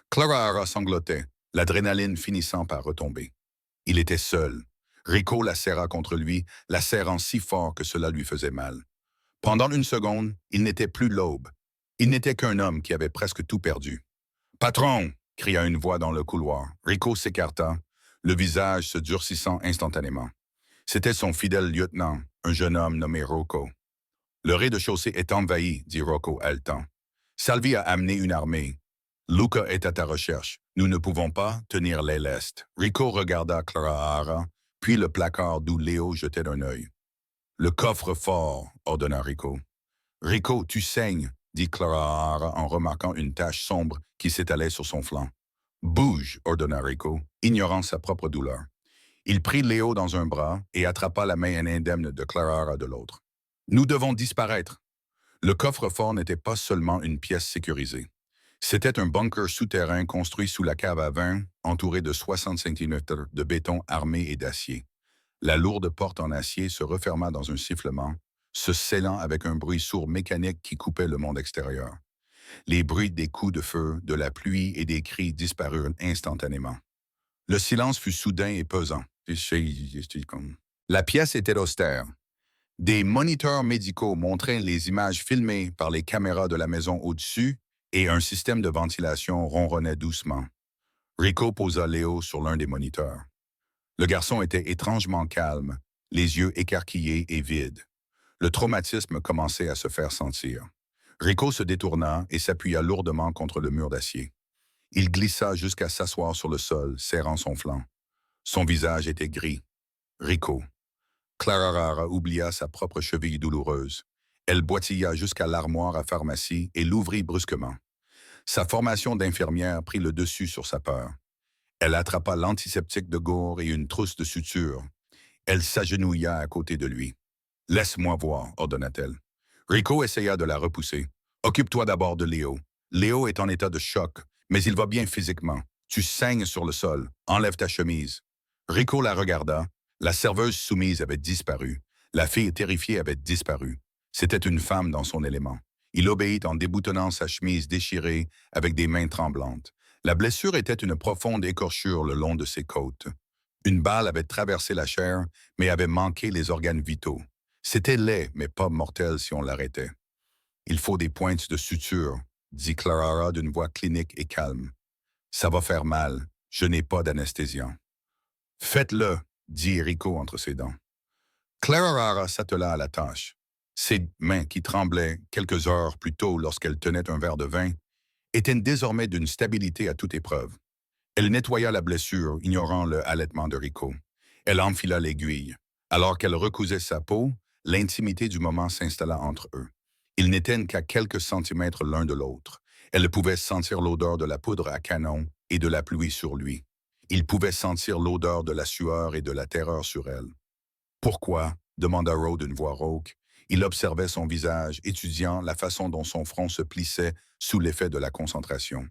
[SPEAKER 1] Clara Hara sanglotait, l'adrénaline finissant par retomber. Il était seul. Rico la serra contre lui, la serrant si fort que cela lui faisait mal. Pendant une seconde, il n'était plus l'aube. Il n'était qu'un homme qui avait presque tout perdu. « Patron !» cria une voix dans le couloir. Rico s'écarta, le visage se durcissant instantanément. C'était son fidèle lieutenant, un jeune homme nommé Rocco. « Le rez-de-chaussée est envahi, dit Rocco haletant. Salvi a amené une armée. Luca est à ta recherche. Nous ne pouvons pas tenir les lestes. » Rico regarda Clara Hara, puis le placard d'où Léo jetait un œil. « Le coffre-fort, ordonna Rico. Rico, tu saignes, dit Clara Hara en remarquant une tache sombre qui s'étalait sur son flanc. Bouge, ordonna Rico, ignorant sa propre douleur. Il prit Léo dans un bras et attrapa la main indemne de Clara Hara de l'autre. Nous devons disparaître. Le coffre-fort n'était pas seulement une pièce sécurisée. C'était un bunker souterrain construit sous la cave à vin, entouré de 60 cm de béton armé et d'acier. La lourde porte en acier se referma dans un sifflement, se scellant avec un bruit sourd mécanique qui coupait le monde extérieur. Les bruits des coups de feu, de la pluie et des cris disparurent instantanément. Le silence fut soudain et pesant. La pièce était austère. Des moniteurs médicaux montraient les images filmées par les caméras de la maison au-dessus et un système de ventilation ronronnait doucement. Rico posa Léo sur l'un des moniteurs. Le garçon était étrangement calme, les yeux écarquillés et vides. Le traumatisme commençait à se faire sentir. Rico se détourna et s'appuya lourdement contre le mur d'acier. Il glissa jusqu'à s'asseoir sur le sol, serrant son flanc. Son visage était gris. Rico. Clara Hara oublia sa propre cheville douloureuse. Elle boitilla jusqu'à l'armoire à pharmacie et l'ouvrit brusquement. Sa formation d'infirmière prit le dessus sur sa peur. Elle attrapa l'antiseptique de Gore et une trousse de suture. Elle s'agenouilla à côté de lui. « Laisse-moi voir, ordonna-t-elle. Rico essaya de la repousser. « Occupe-toi d'abord de Léo. Léo est en état de choc, mais il va bien physiquement. Tu saignes sur le sol. Enlève ta chemise. » Rico la regarda. La serveuse soumise avait disparu. La fille terrifiée avait disparu. C'était une femme dans son élément. Il obéit en déboutonnant sa chemise déchirée avec des mains tremblantes. La blessure était une profonde écorchure le long de ses côtes. Une balle avait traversé la chair, mais avait manqué les organes vitaux. C'était laid, mais pas mortel si on l'arrêtait. « Il faut des pointes de suture, » dit Clara d'une voix clinique et calme. « Ça va faire mal. Je n'ai pas d'anesthésiant. »« Faites-le, » dit Rico entre ses dents. Clara s'attela à la tâche. Ses mains, qui tremblaient quelques heures plus tôt lorsqu'elle tenait un verre de vin, étaient désormais d'une stabilité à toute épreuve. Elle nettoya la blessure, ignorant le halètement de Rico. Elle enfila l'aiguille. Alors qu'elle recousait sa peau, l'intimité du moment s'installa entre eux. Ils n'étaient qu'à quelques centimètres l'un de l'autre. Elle pouvait sentir l'odeur de la poudre à canon et de la pluie sur lui. Il pouvait sentir l'odeur de la sueur et de la terreur sur elle. « Pourquoi ?» demanda Rowe d'une voix rauque. Il observait son visage, étudiant la façon dont son front se plissait sous l'effet de la concentration.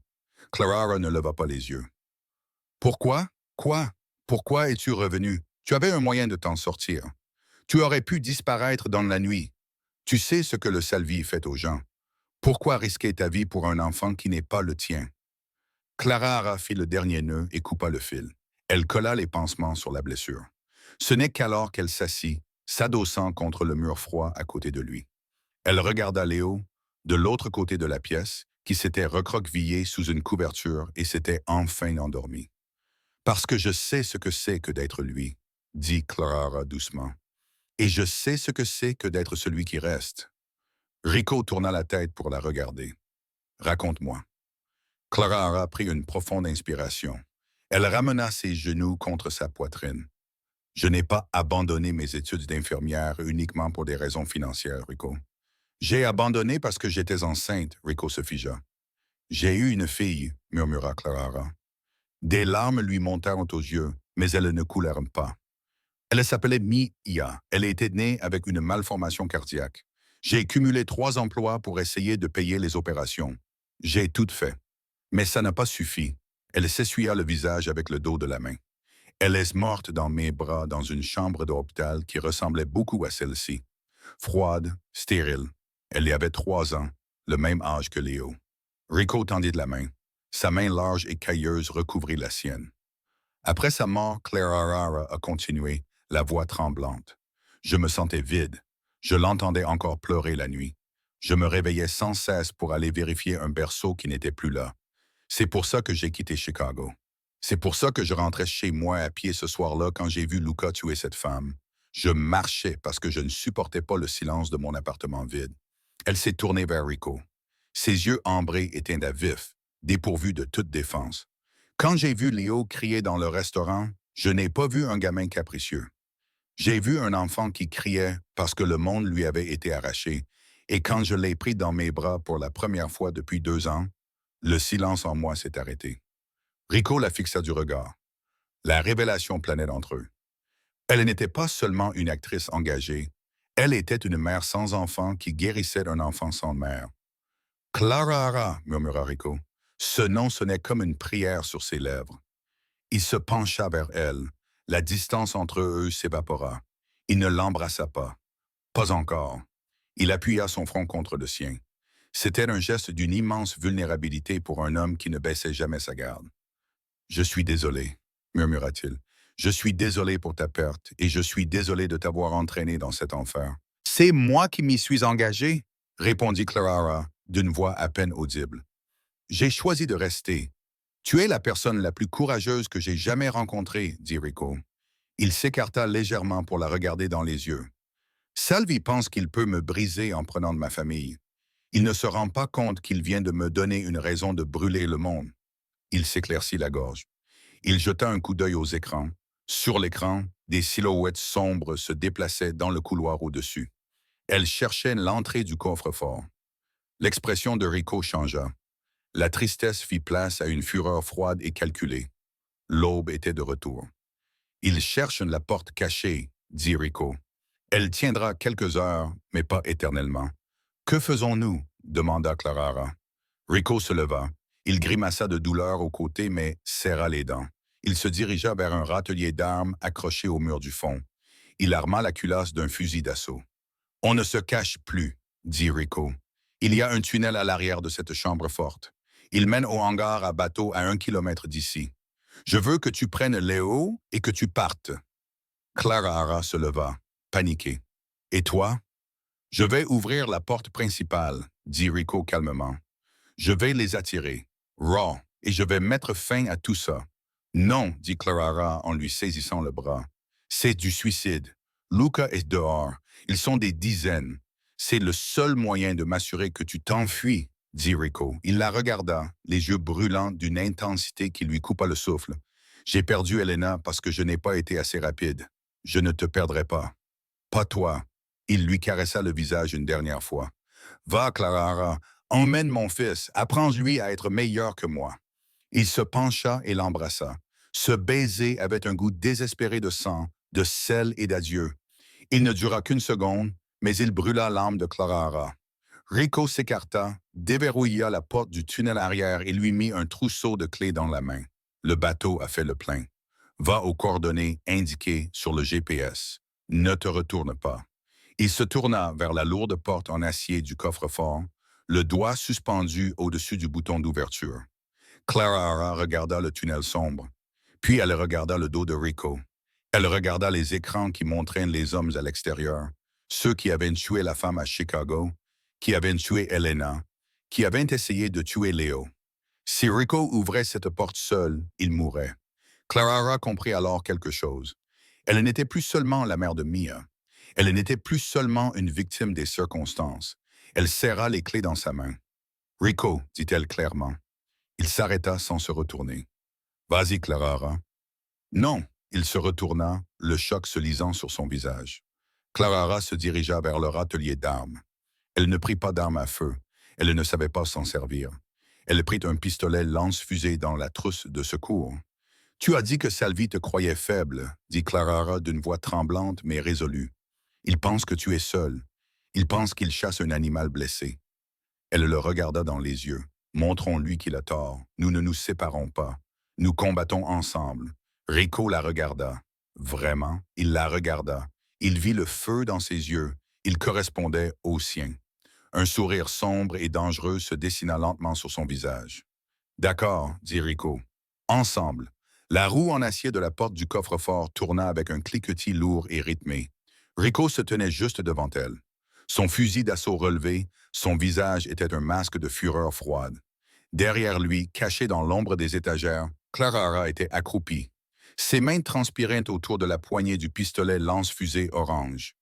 [SPEAKER 1] Clara ne leva pas les yeux. « Pourquoi? Quoi? Pourquoi es-tu revenu? Tu avais un moyen de t'en sortir. Tu aurais pu disparaître dans la nuit. Tu sais ce que le salvie fait aux gens. Pourquoi risquer ta vie pour un enfant qui n'est pas le tien? » Clara fit le dernier nœud et coupa le fil. Elle colla les pansements sur la blessure. Ce n'est qu'alors qu'elle s'assit, s'adossant contre le mur froid à côté de lui. Elle regarda Léo, de l'autre côté de la pièce, qui s'était recroquevillé sous une couverture et s'était enfin endormi. « Parce que je sais ce que c'est que d'être lui, » dit Clara doucement. « Et je sais ce que c'est que d'être celui qui reste. » Rico tourna la tête pour la regarder. « Raconte-moi. » Clara prit une profonde inspiration. Elle ramena ses genoux contre sa poitrine. « Je n'ai pas abandonné mes études d'infirmière uniquement pour des raisons financières, Rico. J'ai abandonné parce que j'étais enceinte, » Rico se figea. « J'ai eu une fille, » murmura Clara. Des larmes lui montèrent aux yeux, mais elles ne coulèrent pas. Elle s'appelait Mia. Elle était née avec une malformation cardiaque. J'ai cumulé 3 emplois pour essayer de payer les opérations. J'ai tout fait. Mais ça n'a pas suffi. Elle s'essuya le visage avec le dos de la main. Elle est morte dans mes bras dans une chambre d'hôpital qui ressemblait beaucoup à celle-ci. Froide, stérile. Elle y avait 3 ans, le même âge que Léo. Rico tendit de la main. Sa main large et cailleuse recouvrit la sienne. Après sa mort, Clara a continué, la voix tremblante. Je me sentais vide. Je l'entendais encore pleurer la nuit. Je me réveillais sans cesse pour aller vérifier un berceau qui n'était plus là. C'est pour ça que j'ai quitté Chicago. C'est pour ça que je rentrais chez moi à pied ce soir-là quand j'ai vu Luca tuer cette femme. Je marchais parce que je ne supportais pas le silence de mon appartement vide. Elle s'est tournée vers Rico. Ses yeux ambrés étaient à vif, dépourvus de toute défense. Quand j'ai vu Léo crier dans le restaurant, je n'ai pas vu un gamin capricieux. J'ai vu un enfant qui criait parce que le monde lui avait été arraché, et quand je l'ai pris dans mes bras pour la première fois depuis 2 ans, le silence en moi s'est arrêté. Rico la fixa du regard. La révélation planait entre eux. Elle n'était pas seulement une actrice engagée, elle était une mère sans enfant qui guérissait d'un enfant sans mère. Clara, murmura Rico. Ce nom sonnait comme une prière sur ses lèvres. Il se pencha vers elle. La distance entre eux s'évapora. Il ne l'embrassa pas. Pas encore. Il appuya son front contre le sien. C'était un geste d'une immense vulnérabilité pour un homme qui ne baissait jamais sa garde. « Je suis désolé, » murmura-t-il. « Je suis désolé pour ta perte et je suis désolé de t'avoir entraîné dans cet enfer. »« C'est moi qui m'y suis engagé, » répondit Clara d'une voix à peine audible. « J'ai choisi de rester. Tu es la personne la plus courageuse que j'ai jamais rencontrée, » dit Rico. Il s'écarta légèrement pour la regarder dans les yeux. « Salvi pense qu'il peut me briser en prenant de ma famille. Il ne se rend pas compte qu'il vient de me donner une raison de brûler le monde. » Il s'éclaircit la gorge. Il jeta un coup d'œil aux écrans. Sur l'écran, des silhouettes sombres se déplaçaient dans le couloir au-dessus. Elles cherchaient l'entrée du coffre-fort. L'expression de Rico changea. La tristesse fit place à une fureur froide et calculée. L'aube était de retour. « Il cherche la porte cachée, » dit Rico. « Elle tiendra quelques heures, mais pas éternellement. »« Que faisons-nous » demanda Clara. Rico se leva. Il grimaça de douleur aux côtés, mais serra les dents. Il se dirigea vers un râtelier d'armes accroché au mur du fond. Il arma la culasse d'un fusil d'assaut. « On ne se cache plus, » dit Rico. « Il y a un tunnel à l'arrière de cette chambre forte. Il mène au hangar à bateau à 1 kilomètre d'ici. Je veux que tu prennes Léo et que tu partes. » Clara se leva, paniquée. « Et toi? »« Je vais ouvrir la porte principale, » dit Rico calmement. « Je vais les attirer. Raw, et je vais mettre fin à tout ça. »« Non, » dit Clara en lui saisissant le bras. « C'est du suicide. Luca est dehors. Ils sont des dizaines. C'est le seul moyen de m'assurer que tu t'enfuis, » dit Rico. Il la regarda, les yeux brûlants d'une intensité qui lui coupa le souffle. « J'ai perdu Elena parce que je n'ai pas été assez rapide. Je ne te perdrai pas. Pas toi. » Il lui caressa le visage une dernière fois. « Va, Clara, emmène mon fils, apprends-lui à être meilleur que moi. » Il se pencha et l'embrassa. Ce baiser avait un goût désespéré de sang, de sel et d'adieu. Il ne dura qu'une seconde, mais il brûla l'âme de Clara. Rico s'écarta, déverrouilla la porte du tunnel arrière et lui mit un trousseau de clés dans la main. Le bateau a fait le plein. Va aux coordonnées indiquées sur le GPS. Ne te retourne pas. Il se tourna vers la lourde porte en acier du coffre-fort, le doigt suspendu au-dessus du bouton d'ouverture. Clara regarda le tunnel sombre, puis elle regarda le dos de Rico. Elle regarda les écrans qui montraient les hommes à l'extérieur, ceux qui avaient tué la femme à Chicago, qui avaient tué Elena, qui avaient essayé de tuer Léo. Si Rico ouvrait cette porte seul, il mourrait. Clara comprit alors quelque chose. Elle n'était plus seulement la mère de Mia. Elle n'était plus seulement une victime des circonstances. Elle serra les clés dans sa main. « Rico, » dit-elle clairement. Il s'arrêta sans se retourner. « Vas-y, Clara. » Non, il se retourna, le choc se lisant sur son visage. Clara se dirigea vers leur atelier d'armes. Elle ne prit pas d'arme à feu. Elle ne savait pas s'en servir. Elle prit un pistolet lance-fusée dans la trousse de secours. « Tu as dit que Salvi te croyait faible, » dit Clara d'une voix tremblante mais résolue. « Il pense que tu es seul. Il pense qu'il chasse un animal blessé. » Elle le regarda dans les yeux. « Montrons-lui qu'il a tort. Nous ne nous séparons pas. Nous combattons ensemble. » Rico la regarda. Vraiment, il la regarda. Il vit le feu dans ses yeux. Il correspondait au sien. Un sourire sombre et dangereux se dessina lentement sur son visage. D'accord, dit Rico. Ensemble. La roue en acier de la porte du coffre-fort tourna avec un cliquetis lourd et rythmé. Rico se tenait juste devant elle. Son fusil d'assaut relevé, son visage était un masque de fureur froide. Derrière lui, caché dans l'ombre des étagères, Clara était accroupie. Ses mains transpiraient autour de la poignée du pistolet lance-fusée orange.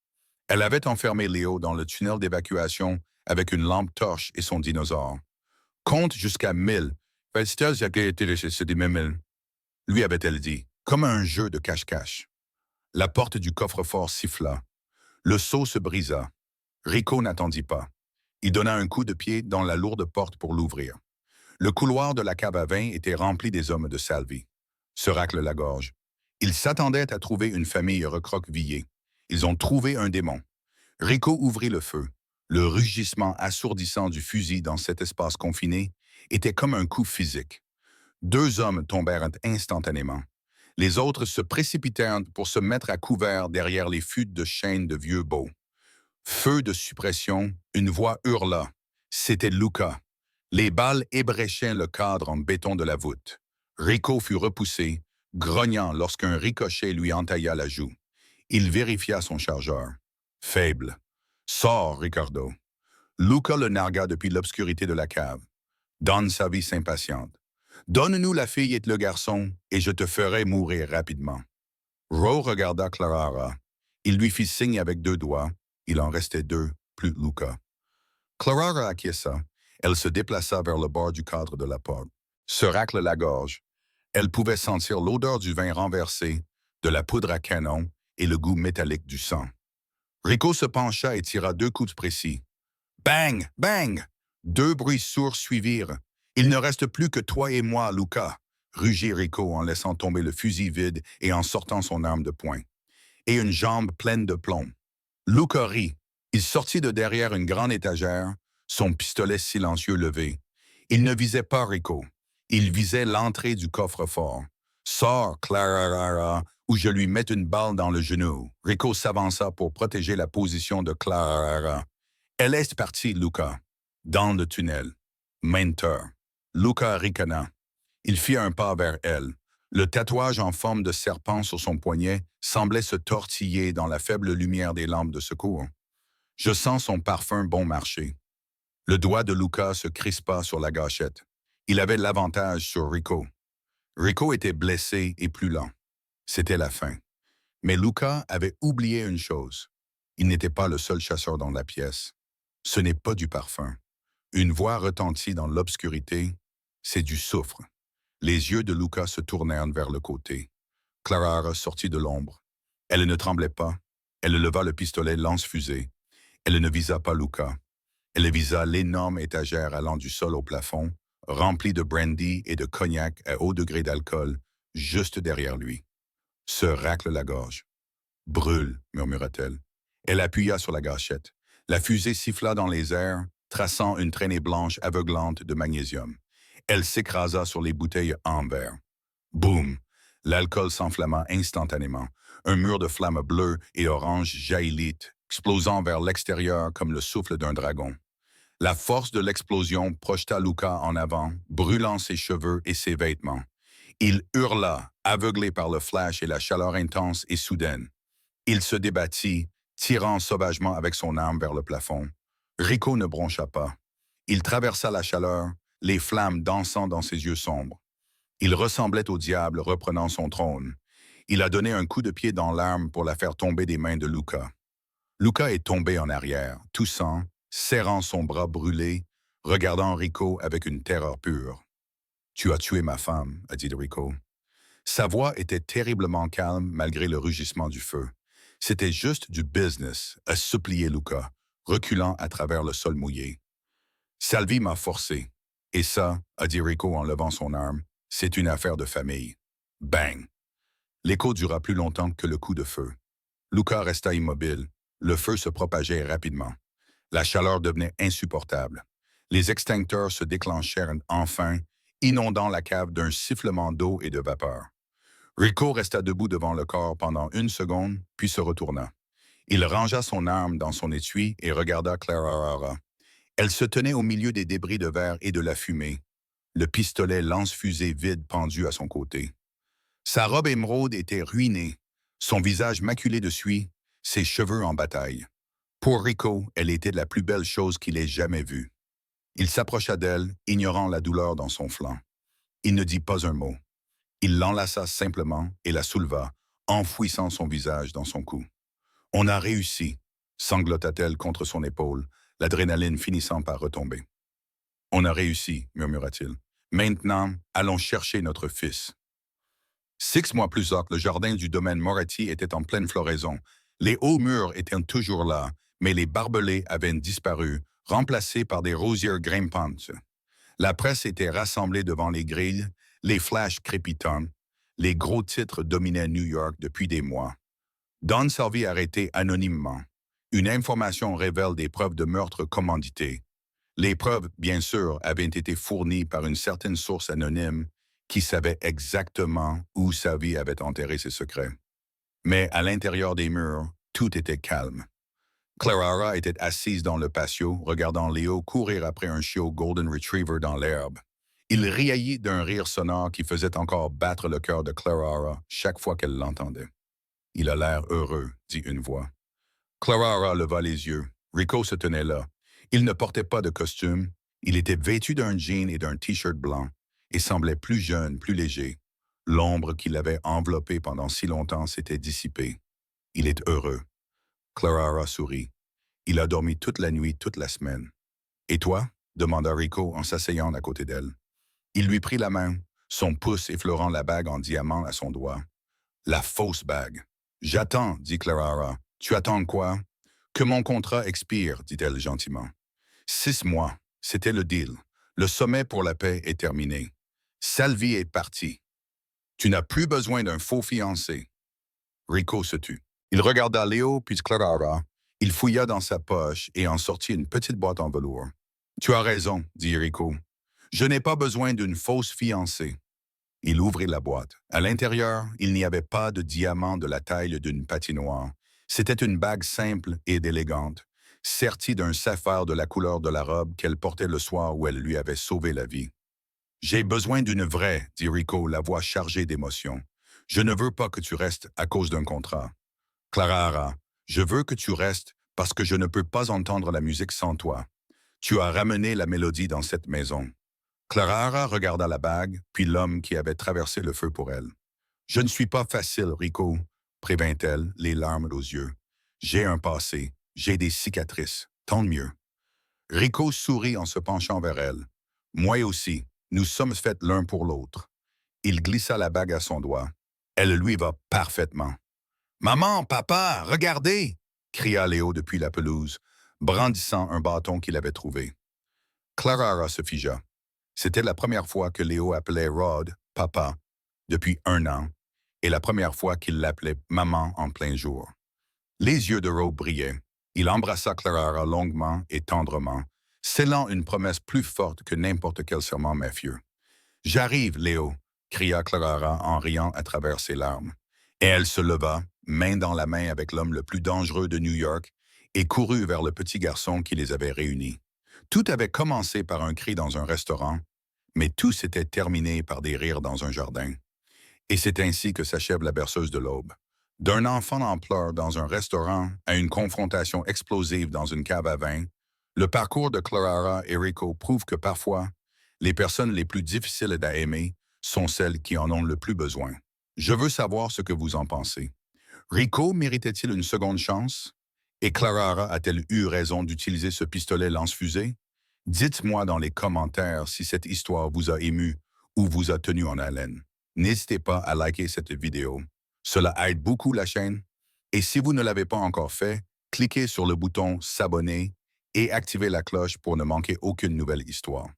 [SPEAKER 1] Elle avait enfermé Léo dans le tunnel d'évacuation avec une lampe torche et son dinosaure. Compte jusqu'à 1000. Lui avait-elle dit, comme un jeu de cache-cache. La porte du coffre-fort siffla. Le seau se brisa. Rico n'attendit pas. Il donna un coup de pied dans la lourde porte pour l'ouvrir. Le couloir de la cave à vin était rempli des hommes de Salvi. Se racle la gorge. Ils s'attendaient à trouver une famille recroquevillée. Ils ont trouvé un démon. Rico ouvrit le feu. Le rugissement assourdissant du fusil dans cet espace confiné était comme un coup physique. 2 hommes tombèrent instantanément. Les autres se précipitèrent pour se mettre à couvert derrière les fûts de chaînes de vieux beaux. Feu de suppression, une voix hurla. C'était Luca. Les balles ébréchaient le cadre en béton de la voûte. Rico fut repoussé, grognant lorsqu'un ricochet lui entailla la joue. Il vérifia son chargeur. Faible. Sors, Ricardo. Luca le nargua depuis l'obscurité de la cave. Don Savi s'impatiente. Donne-nous la fille et le garçon, et je te ferai mourir rapidement. Ro regarda Clara. Il lui fit signe avec 2 doigts. Il en restait 2, plus Luca. Clara acquiesça. Elle se déplaça vers le bord du cadre de la porte. Se racle la gorge. Elle pouvait sentir l'odeur du vin renversé, de la poudre à canon et le goût métallique du sang. Rico se pencha et tira 2 coups précis. Bang! Bang! 2 bruits sourds suivirent. Il ne reste plus que toi et moi, Luca, rugit Rico en laissant tomber le fusil vide et en sortant son arme de poing. Et une jambe pleine de plomb. Luca rit. Il sortit de derrière une grande étagère, son pistolet silencieux levé. Il ne visait pas Rico. Il visait l'entrée du coffre-fort. Sors, Clara, ou je lui mets une balle dans le genou. Rico s'avança pour protéger la position de Clara. Elle est partie, Luca. Dans le tunnel. Menteur. Luca ricana. Il fit un pas vers elle. Le tatouage en forme de serpent sur son poignet semblait se tortiller dans la faible lumière des lampes de secours. Je sens son parfum bon marché. Le doigt de Luca se crispa sur la gâchette. Il avait l'avantage sur Rico. Rico était blessé et plus lent. C'était la fin. Mais Luca avait oublié une chose. Il n'était pas le seul chasseur dans la pièce. Ce n'est pas du parfum. Une voix retentit dans l'obscurité. C'est du soufre. Les yeux de Luca se tournèrent vers le côté. Clara sortit de l'ombre. Elle ne tremblait pas. Elle leva le pistolet lance-fusée. Elle ne visa pas Luca. Elle visa l'énorme étagère allant du sol au plafond, remplie de brandy et de cognac à haut degré d'alcool, juste derrière lui. Se racle la gorge. Brûle, murmura-t-elle. Elle appuya sur la gâchette. La fusée siffla dans les airs, traçant une traînée blanche aveuglante de magnésium. Elle s'écrasa sur les bouteilles en verre. Boum! L'alcool s'enflamma instantanément. Un mur de flammes bleues et oranges jaillit, explosant vers l'extérieur comme le souffle d'un dragon. La force de l'explosion projeta Luca en avant, brûlant ses cheveux et ses vêtements. Il hurla, aveuglé par le flash et la chaleur intense et soudaine. Il se débattit, tirant sauvagement avec son arme vers le plafond. Rico ne broncha pas. Il traversa la chaleur, les flammes dansant dans ses yeux sombres. Il ressemblait au diable reprenant son trône. Il a donné un coup de pied dans l'arme pour la faire tomber des mains de Luca. Luca est tombé en arrière, toussant, serrant son bras brûlé, regardant Rico avec une terreur pure. « Tu as tué ma femme », a dit Rico. Sa voix était terriblement calme malgré le rugissement du feu. C'était juste du business, a supplié Luca, reculant à travers le sol mouillé. Salvi m'a forcé. Et ça, a dit Rico en levant son arme, c'est une affaire de famille. Bang! L'écho dura plus longtemps que le coup de feu. Luca resta immobile. Le feu se propageait rapidement. La chaleur devenait insupportable. Les extincteurs se déclenchèrent enfin, inondant la cave d'un sifflement d'eau et de vapeur. Rico resta debout devant le corps pendant 1 seconde, puis se retourna. Il rangea son arme dans son étui et regarda Clara. Elle se tenait au milieu des débris de verre et de la fumée, le pistolet lance-fusée vide pendu à son côté. Sa robe émeraude était ruinée, son visage maculé de suie, ses cheveux en bataille. Pour Rico, elle était la plus belle chose qu'il ait jamais vue. Il s'approcha d'elle, ignorant la douleur dans son flanc. Il ne dit pas un mot. Il l'enlaça simplement et la souleva, enfouissant son visage dans son cou. « On a réussi », sanglota-t-elle contre son épaule, l'adrénaline finissant par retomber. « On a réussi », murmura-t-il. « Maintenant, allons chercher notre fils. » 6 mois plus tard, le jardin du domaine Moretti était en pleine floraison. Les hauts murs étaient toujours là, mais les barbelés avaient disparu, remplacés par des rosières grimpantes. La presse était rassemblée devant les grilles, les flashs crépitants. Les gros titres dominaient New York depuis des mois. Don Salvi arrêté anonymement. Une information révèle des preuves de meurtre commanditées. Les preuves, bien sûr, avaient été fournies par une certaine source anonyme qui savait exactement où Salvi avait enterré ses secrets. Mais à l'intérieur des murs, tout était calme. Clarara était assise dans le patio, regardant Léo courir après un chiot Golden Retriever dans l'herbe. Il riait d'un rire sonore qui faisait encore battre le cœur de Clarara chaque fois qu'elle l'entendait. « Il a l'air heureux », dit une voix. Clarara leva les yeux. Rico se tenait là. Il ne portait pas de costume. Il était vêtu d'un jean et d'un t-shirt blanc et semblait plus jeune, plus léger. L'ombre qui l'avait enveloppé pendant si longtemps s'était dissipée. « Il est heureux. » Clarara sourit. « Il a dormi toute la nuit, toute la semaine. »« Et toi ?» demanda Rico en s'asseyant à côté d'elle. Il lui prit la main, son pouce effleurant la bague en diamant à son doigt. La fausse bague. « J'attends, » dit Clarara. « Tu attends quoi? »« Que mon contrat expire, » dit-elle gentiment. 6 mois, c'était le deal. Le sommet pour la paix est terminé. Salvi est parti. Tu n'as plus besoin d'un faux fiancé. Rico se tut. Il regarda Léo puis Clarara. Il fouilla dans sa poche et en sortit une petite boîte en velours. « Tu as raison, » dit Rico. « Je n'ai pas besoin d'une fausse fiancée. » Il ouvrit la boîte. À l'intérieur, il n'y avait pas de diamant de la taille d'une patinoire. C'était une bague simple et élégante, sertie d'un saphir de la couleur de la robe qu'elle portait le soir où elle lui avait sauvé la vie. « J'ai besoin d'une vraie, » dit Rico, la voix chargée d'émotion. « Je ne veux pas que tu restes à cause d'un contrat. Clarara, je veux que tu restes parce que je ne peux pas entendre la musique sans toi. Tu as ramené la mélodie dans cette maison. » Clarara regarda la bague, puis l'homme qui avait traversé le feu pour elle. « Je ne suis pas facile, Rico, » prévint-elle, les larmes aux yeux. « J'ai un passé, j'ai des cicatrices, tant mieux. » Rico sourit en se penchant vers elle. « Moi aussi, nous sommes faits l'un pour l'autre. » Il glissa la bague à son doigt. « Elle lui va parfaitement. »« Maman, papa, regardez !» cria Léo depuis la pelouse, brandissant un bâton qu'il avait trouvé. Clarara se figea. C'était la première fois que Léo appelait Rod « papa » depuis 1 an, et la première fois qu'il l'appelait « maman » en plein jour. Les yeux de Rod brillaient. Il embrassa Clarara longuement et tendrement, scellant une promesse plus forte que n'importe quel serment mafieux. « J'arrive, Léo !» cria Clarara en riant à travers ses larmes. Et elle se leva, main dans la main avec l'homme le plus dangereux de New York, et courut vers le petit garçon qui les avait réunis. Tout avait commencé par un cri dans un restaurant, mais tout s'était terminé par des rires dans un jardin. Et c'est ainsi que s'achève la berceuse de l'aube. D'un enfant en pleurs dans un restaurant à une confrontation explosive dans une cave à vin, le parcours de Clarara et Rico prouve que parfois, les personnes les plus difficiles à aimer sont celles qui en ont le plus besoin. Je veux savoir ce que vous en pensez. Rico méritait-il une seconde chance? Et Clarara a-t-elle eu raison d'utiliser ce pistolet lance-fusée? Dites-moi dans les commentaires si cette histoire vous a ému ou vous a tenu en haleine. N'hésitez pas à liker cette vidéo. Cela aide beaucoup la chaîne. Et si vous ne l'avez pas encore fait, cliquez sur le bouton s'abonner et activez la cloche pour ne manquer aucune nouvelle histoire.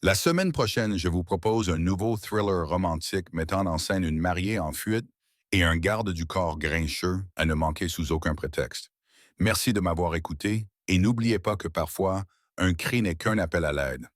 [SPEAKER 1] La semaine prochaine, je vous propose un nouveau thriller romantique mettant en scène une mariée en fuite et un garde du corps grincheux à ne manquer sous aucun prétexte. Merci de m'avoir écouté et n'oubliez pas que parfois, un cri n'est qu'un appel à l'aide.